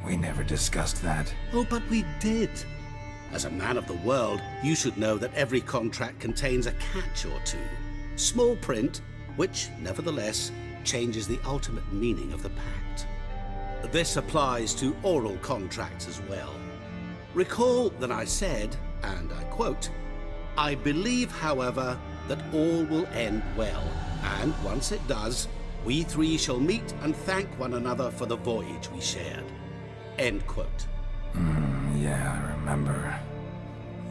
S1: We never discussed that.
S7: Oh, but we did. As a man of the world, you should know that every contract contains a catch or two. Small print, which, nevertheless, changes the ultimate meaning of the pact. This applies to oral contracts as well. Recall that I said, and I quote, "I believe, however, that all will end well, and once it does, we 3 shall meet and thank one another for the voyage we shared." End quote.
S1: Yeah, I remember.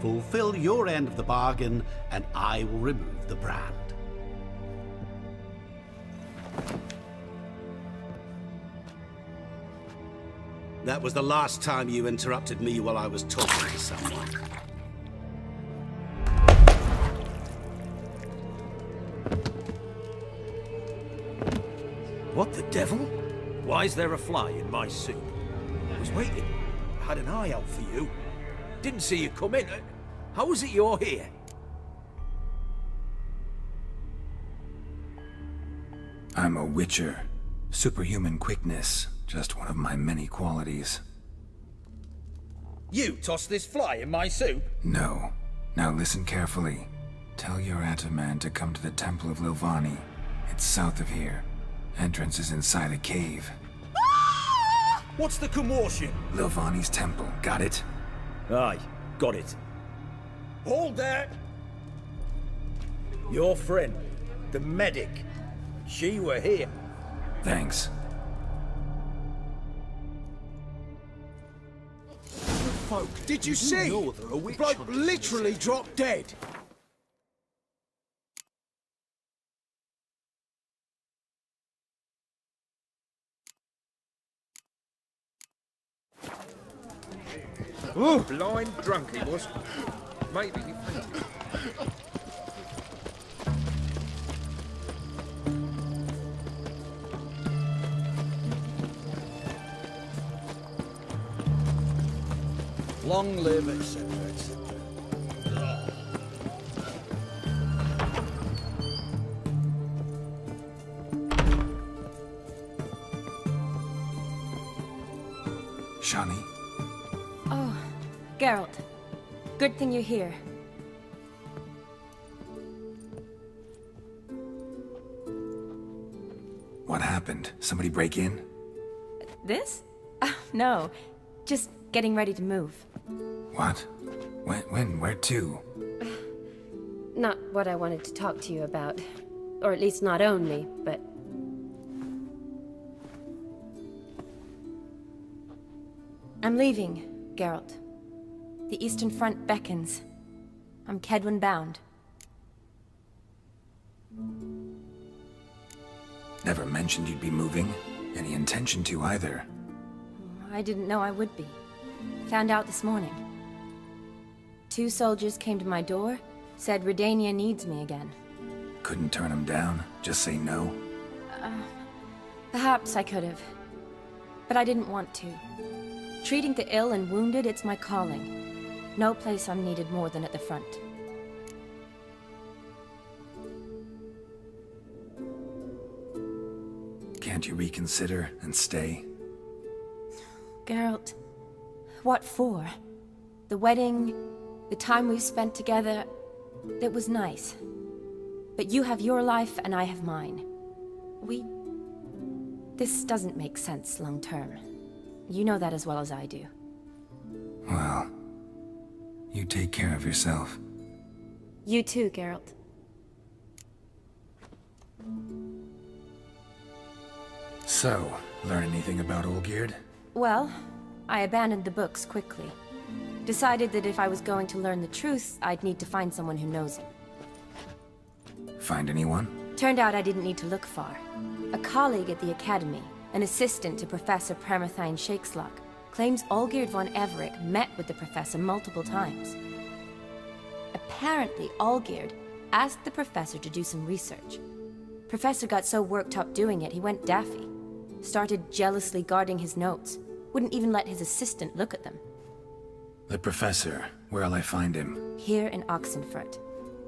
S7: Fulfill your end of the bargain, and I will remove the brand. That was the last time you interrupted me while I was talking to someone.
S10: What the devil? Why is there a fly in my soup? I was waiting. I had an eye out for you.
S11: Didn't see you come in. How was it you're here?
S1: I'm a witcher. Superhuman quickness, just one of my many qualities.
S14: You tossed this fly in my soup?
S1: No. Now listen carefully. Tell your Ataman to come to the Temple of Lilvani. It's south of here. Entrance is inside a cave.
S14: What's the commotion?
S1: Lilvani's temple, got it?
S14: Aye, got it. Hold there! Your friend, the medic. She were here.
S1: Thanks.
S11: Folk, did you see? The bloke literally dropped dead.
S12: Ooh. Blind drunk he was. Maybe he fainted.
S14: Long live, etc., etc.
S1: Shani?
S15: Oh, Geralt. Good thing you're here.
S1: What happened? Somebody break in?
S15: This? No. Just getting ready to move.
S1: What? When? Where to?
S15: Not what I wanted to talk to you about. Or at least not only, but... I'm leaving, Geralt. The Eastern Front beckons. I'm Kedwin bound.
S1: Never mentioned you'd be moving. Any intention to either.
S15: I didn't know I would be. Found out this morning. 2 soldiers came to my door, said Redania needs me again.
S1: Couldn't turn him down? Just say no?
S15: Perhaps I could have. But I didn't want to. Treating the ill and wounded, it's my calling. No place I'm needed more than at the front.
S1: Can't you reconsider and stay?
S15: Geralt, what for? The wedding, the time we've spent together, it was nice. But you have your life and I have mine. This doesn't make sense long term. You know that as well as I do.
S1: Well, you take care of yourself.
S15: You too, Geralt.
S1: So, learn anything about Olgierd?
S15: Well, I abandoned the books quickly. Decided that if I was going to learn the truth, I'd need to find someone who knows him.
S1: Find anyone?
S15: Turned out I didn't need to look far. A colleague at the Academy, an assistant to Professor Premathine Shakeslock, claims Olgierd von Everec met with the professor multiple times. Apparently, Olgierd asked the professor to do some research. Professor got so worked up doing it, he went daffy. Started jealously guarding his notes. Wouldn't even let his assistant look at them.
S1: The professor. Where'll I find him?
S15: Here in Oxenfurt.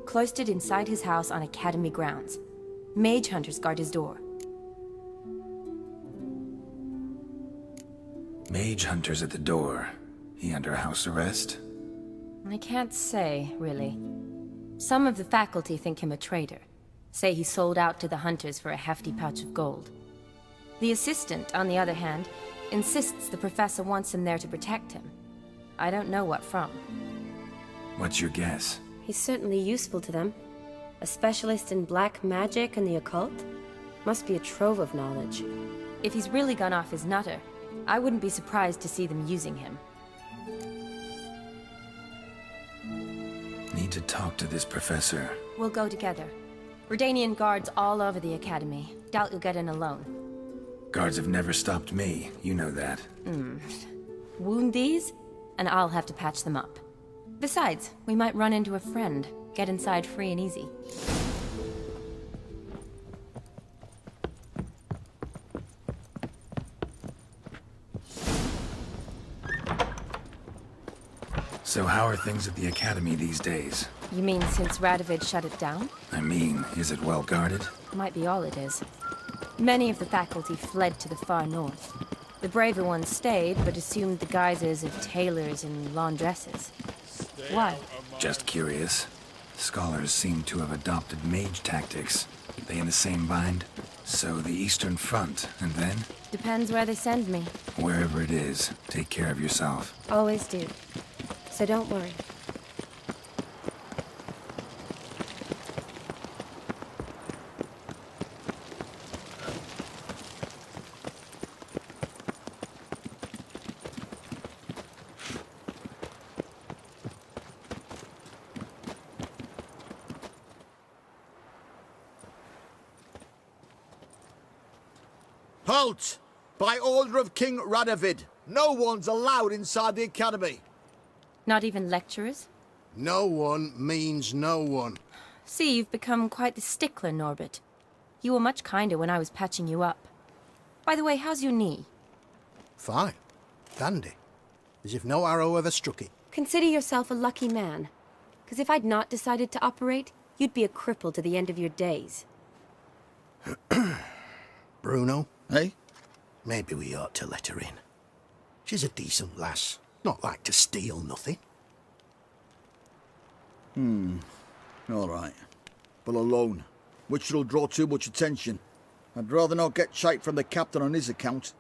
S15: Cloistered inside his house on Academy grounds. Mage hunters guard his door.
S1: Mage hunters at the door. He under house arrest?
S15: I can't say, really. Some of the faculty think him a traitor. Say he sold out to the hunters for a hefty pouch of gold. The assistant, on the other hand, insists the professor wants him there to protect him. I don't know what from.
S1: What's your guess?
S15: He's certainly useful to them. A specialist in black magic and the occult? Must be a trove of knowledge. If he's really gone off his nutter, I wouldn't be surprised to see them using him.
S1: Need to talk to this professor.
S15: We'll go together. Redanian guards all over the Academy. Doubt you'll get in alone.
S1: Guards have never stopped me, you know that.
S15: Wound these, and I'll have to patch them up. Besides, we might run into a friend. Get inside free and easy.
S1: So how are things at the Academy these days?
S15: You mean since Radovid shut it down?
S1: I mean, is it well guarded?
S15: Might be all it is. Many of the faculty fled to the far north. The braver ones stayed, but assumed the guises of tailors and laundresses. Why?
S1: Just curious. Scholars seem to have adopted mage tactics. They in the same bind? So the Eastern Front, and then?
S15: Depends where they send me.
S1: Wherever it is, take care of yourself.
S15: Always do. So don't worry.
S11: Halt! By order of King Radovid, no one's allowed inside the Academy.
S15: Not even lecturers?
S11: No one means no one.
S15: See, you've become quite the stickler, Norbert. You were much kinder when I was patching you up. By the way, how's your knee?
S11: Fine. Dandy. As if no arrow ever struck it.
S15: Consider yourself a lucky man. Because if I'd not decided to operate, you'd be a cripple to the end of your days.
S11: Bruno, eh? Maybe we ought to let her in. She's a decent lass. Not like to steal nothing.
S16: All right. But alone, which will draw too much attention. I'd rather not get shite from the captain on his account.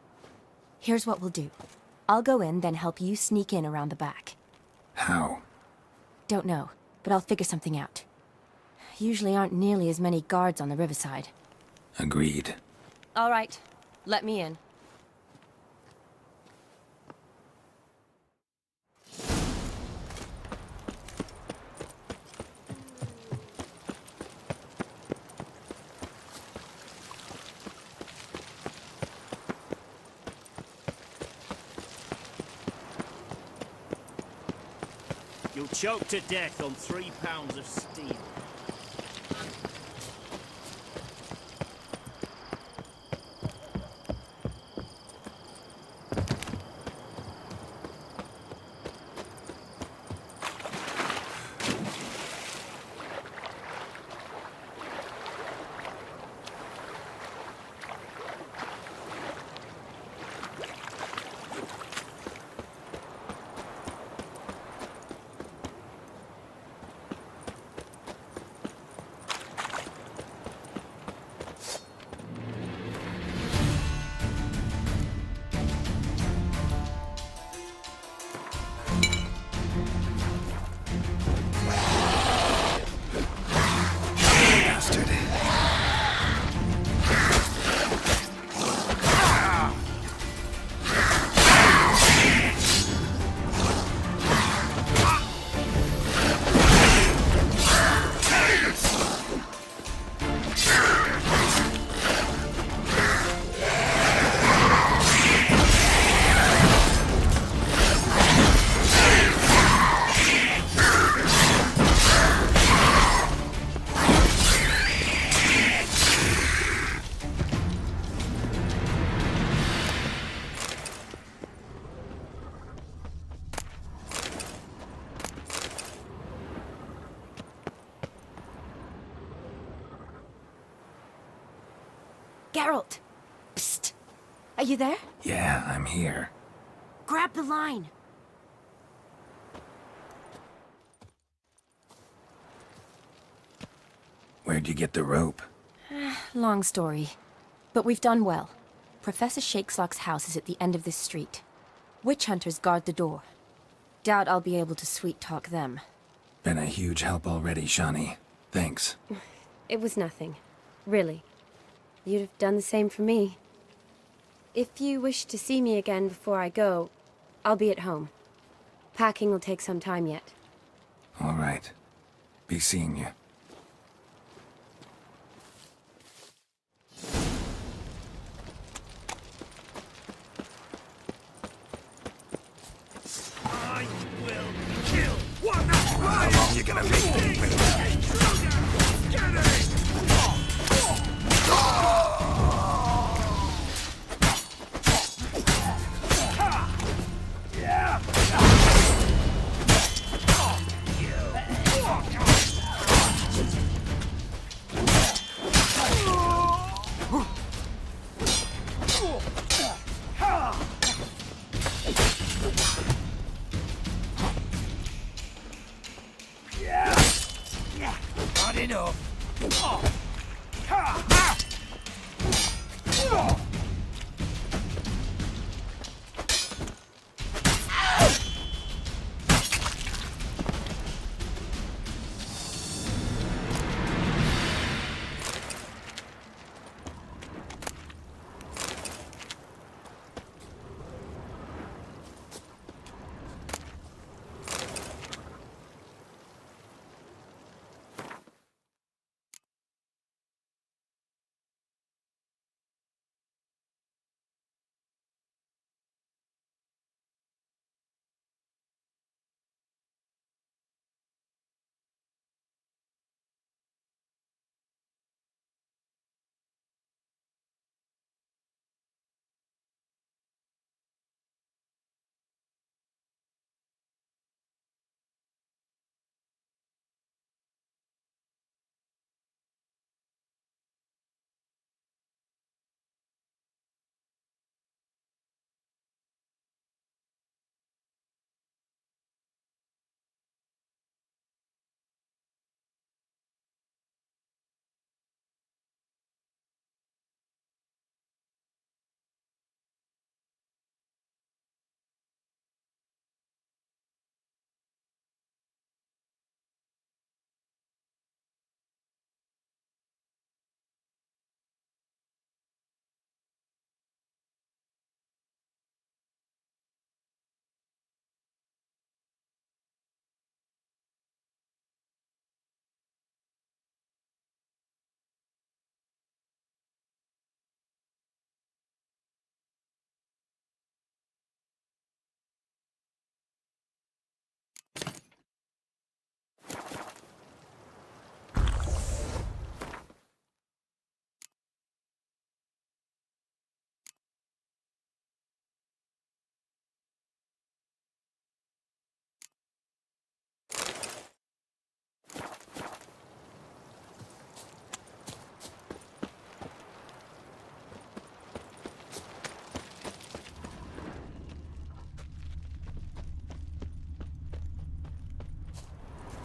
S15: Here's what we'll do. I'll go in, then help you sneak in around the back.
S1: How?
S15: Don't know, but I'll figure something out. Usually aren't nearly as many guards on the riverside.
S1: Agreed.
S15: All right, let me in.
S10: You'll choke to death on 3 pounds of steel.
S15: Geralt! Psst! Are you there?
S1: Yeah, I'm here.
S15: Grab the line!
S1: Where'd you get the rope?
S15: Long story. But we've done well. Professor Shakeslock's house is at the end of this street. Witch hunters guard the door. Doubt I'll be able to sweet-talk them.
S1: Been a huge help already, Shani. Thanks.
S15: It was nothing. Really. You'd have done the same for me. If you wish to see me again before I go, I'll be at home. Packing will take some time yet.
S1: All right. Be seeing you.
S10: I will kill one of
S1: How long you gonna be?
S13: had enough.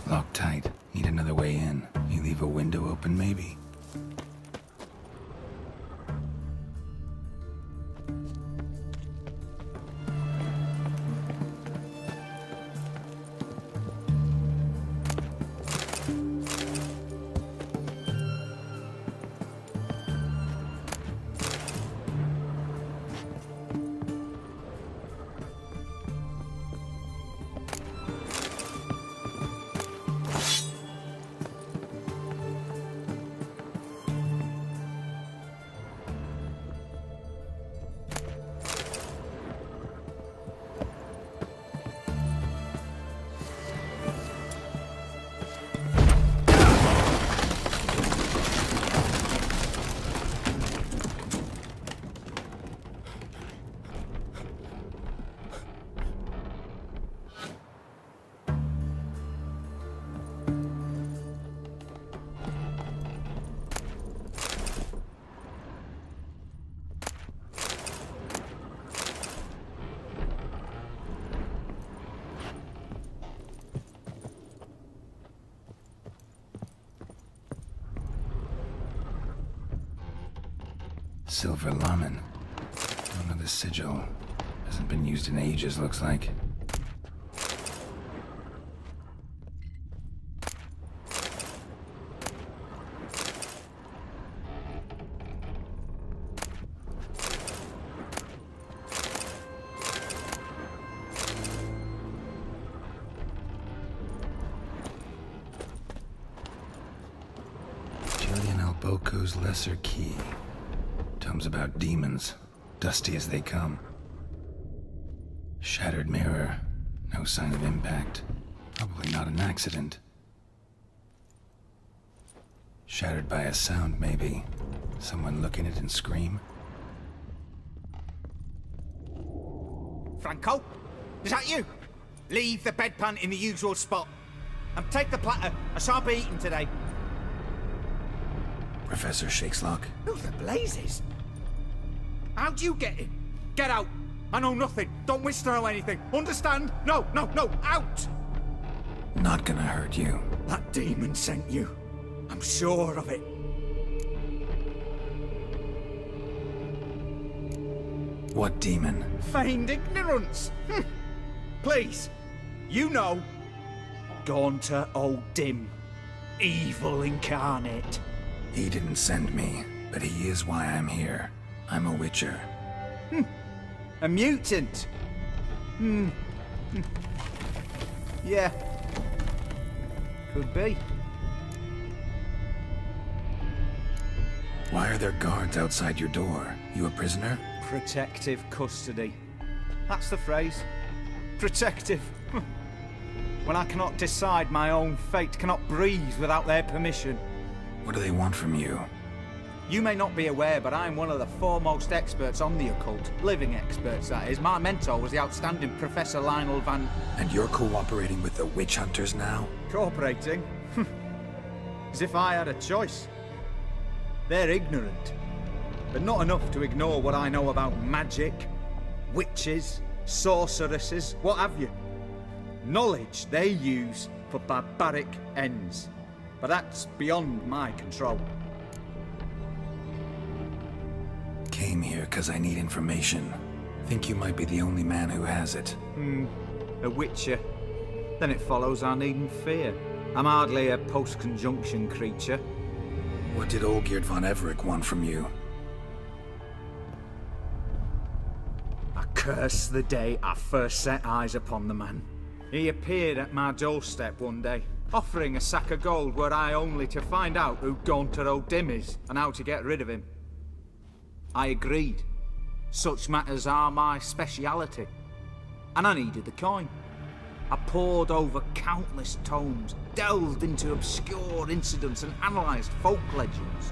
S1: Locked tight. Need another way in. You leave a window open, maybe? Silver Laman. Don't know the sigil. Hasn't been used in ages, looks like. Julian Alboco's Lesser Key. Tomes about demons, dusty as they come. Shattered mirror, no sign of impact. Probably not an accident. Shattered by a sound, maybe. Someone look in it and scream.
S17: Franco? Is that you? Leave the bedpan in the usual spot. And take the platter. I shan't be eating today.
S1: Professor Shakeslock?
S17: Who the blazes? How'd you get in? Get out! I know nothing. Don't wish to know anything. Understand? No! Out!
S1: Not gonna hurt you.
S17: That demon sent you. I'm sure of it.
S1: What demon?
S17: Feigned ignorance. Please, you know. Gaunter O'Dim. Evil incarnate.
S1: He didn't send me, but he is why I'm here. I'm a witcher.
S17: A mutant. Yeah. Could be.
S1: Why are there guards outside your door? You a prisoner?
S17: Protective custody. That's the phrase. Protective. When I cannot decide my own fate, cannot breathe without their permission.
S1: What do they want from you?
S17: You may not be aware, but I'm one of the foremost experts on the occult. Living experts, that is. My mentor was the outstanding Professor Lionel Van...
S1: And you're cooperating with the witch hunters now?
S17: Cooperating? As if I had a choice. They're ignorant, but not enough to ignore what I know about magic, witches, sorceresses, what have you. Knowledge they use for barbaric ends, but that's beyond my control.
S1: Came here because I need information. Think you might be the only man who has it.
S17: A witcher. Then it follows I needn't fear. I'm hardly a post-conjunction creature.
S1: What did Olgierd von Everec want from you?
S17: I curse the day I first set eyes upon the man. He appeared at my doorstep one day, offering a sack of gold were I only to find out who Gaunter O'Dim is and how to get rid of him. I agreed. Such matters are my speciality. And I needed the coin. I pored over countless tomes, delved into obscure incidents and analysed folk legends.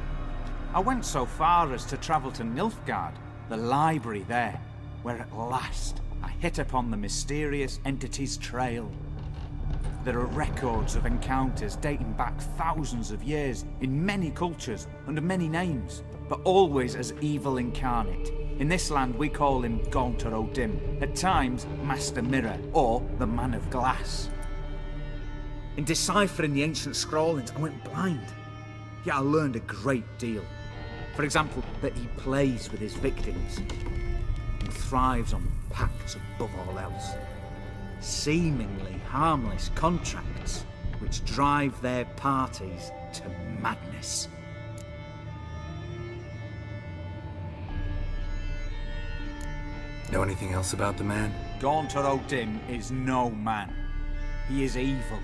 S17: I went so far as to travel to Nilfgaard, the library there, where at last I hit upon the mysterious entity's trail. There are records of encounters dating back thousands of years in many cultures under many names, but always as evil incarnate. In this land we call him Gaunter O'Dim, at times Master Mirror, or the Man of Glass. In deciphering the ancient scrawlings I went blind, yet I learned a great deal. For example, that he plays with his victims and thrives on pacts above all else. Seemingly harmless contracts which drive their parties to madness.
S1: Know anything else about the man?
S17: Gaunter O'Dim is no man. He is evil.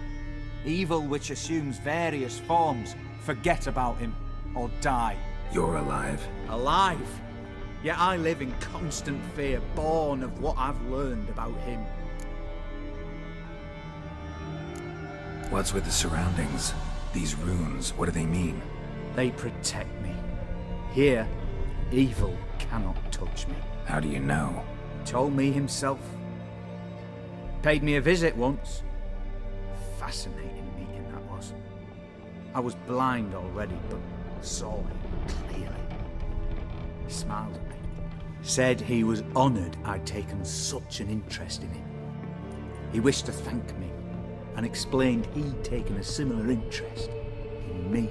S17: Evil which assumes various forms. Forget about him, or die.
S1: You're alive.
S17: Alive? Yet I live in constant fear, born of what I've learned about him.
S1: What's with the surroundings? These runes, what do they mean?
S17: They protect me. Here, evil cannot touch me.
S1: How do you know?
S17: Told me himself. Paid me a visit once. Fascinating meeting that was. I was blind already, but saw him clearly. He smiled at me. Said he was honoured I'd taken such an interest in him. He wished to thank me, and explained he'd taken a similar interest in me.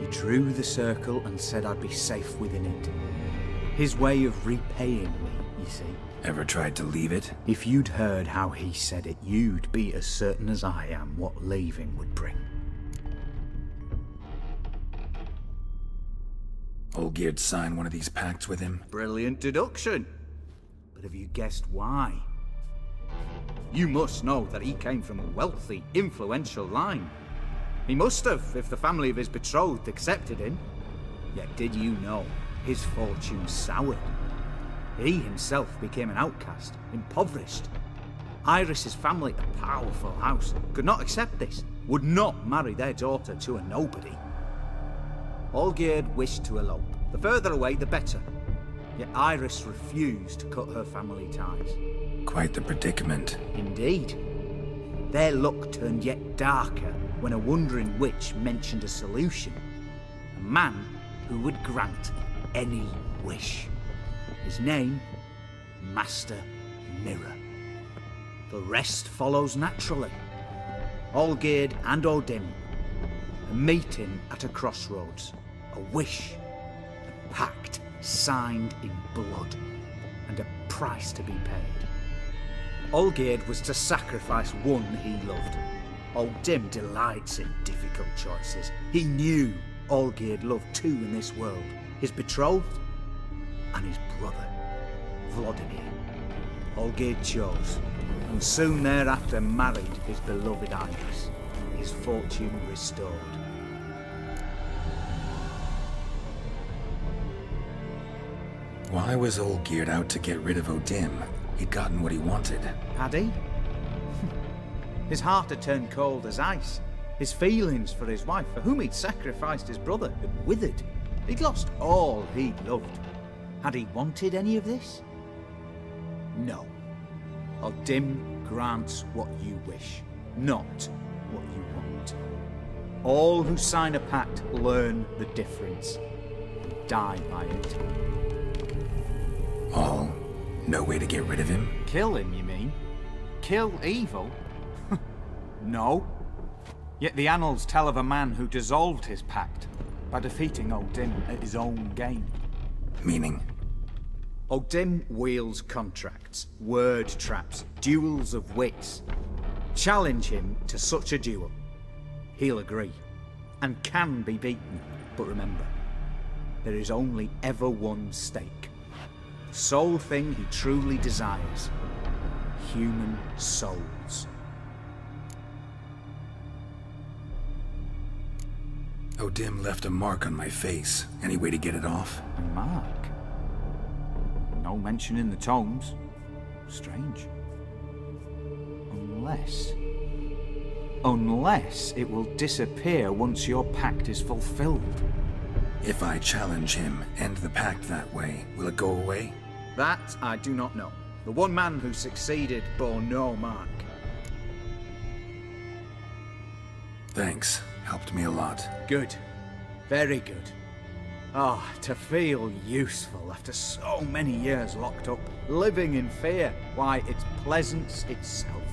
S17: He drew the circle and said I'd be safe within it. His way of repaying me, you see.
S1: Ever tried to leave it?
S17: If you'd heard how he said it, you'd be as certain as I am what leaving would bring.
S1: Olgierd signed one of these pacts with him?
S17: Brilliant deduction. But have you guessed why? You must know that he came from a wealthy, influential line. He must have, if the family of his betrothed accepted him. Yet did you know his fortune soured? He himself became an outcast, impoverished. Iris's family, a powerful house, could not accept this, would not marry their daughter to a nobody. Olgierd wished to elope. The further away, the better. Yet Iris refused to cut her family ties.
S1: Quite the predicament.
S17: Indeed. Their luck turned yet darker when a wandering witch mentioned a solution. A man who would grant any wish. His name, Master Mirror. The rest follows naturally. Olgierd and O'Dim. A meeting at a crossroads, a wish, a pact signed in blood, and a price to be paid. Olgierd was to sacrifice one he loved. Old Dim delights in difficult choices. He knew Olgierd loved two in this world, his betrothed and his brother, Vladimir. Olgierd chose, and soon thereafter married his beloved Iris, his fortune restored.
S1: Why was Olgierd out to get rid of Odim? He'd gotten what he wanted.
S17: Had he? His heart had turned cold as ice. His feelings for his wife, for whom he'd sacrificed his brother, had withered. He'd lost all he loved. Had he wanted any of this? No. Odim grants what you wish, not what you want. All who sign a pact learn the difference and die by it.
S1: All? No way to get rid of him?
S17: Kill him, you mean? Kill evil? No. Yet the annals tell of a man who dissolved his pact by defeating Odim at his own game.
S1: Meaning?
S17: Odim wields contracts, word traps, duels of wits. Challenge him to such a duel. He'll agree, and can be beaten. But remember, there is only ever one stake. The sole thing he truly desires. Human souls.
S1: Odim left a mark on my face. Any way to get it off?
S17: A mark? No mention in the tomes. Strange. Unless it will disappear once your pact is fulfilled.
S1: If I challenge him, end the pact that way, will it go away?
S17: That I do not know. The one man who succeeded bore no mark.
S1: Thanks. Helped me a lot.
S17: Good. Very good. Oh, to feel useful after so many years locked up, living in fear. Why, it's pleasance itself.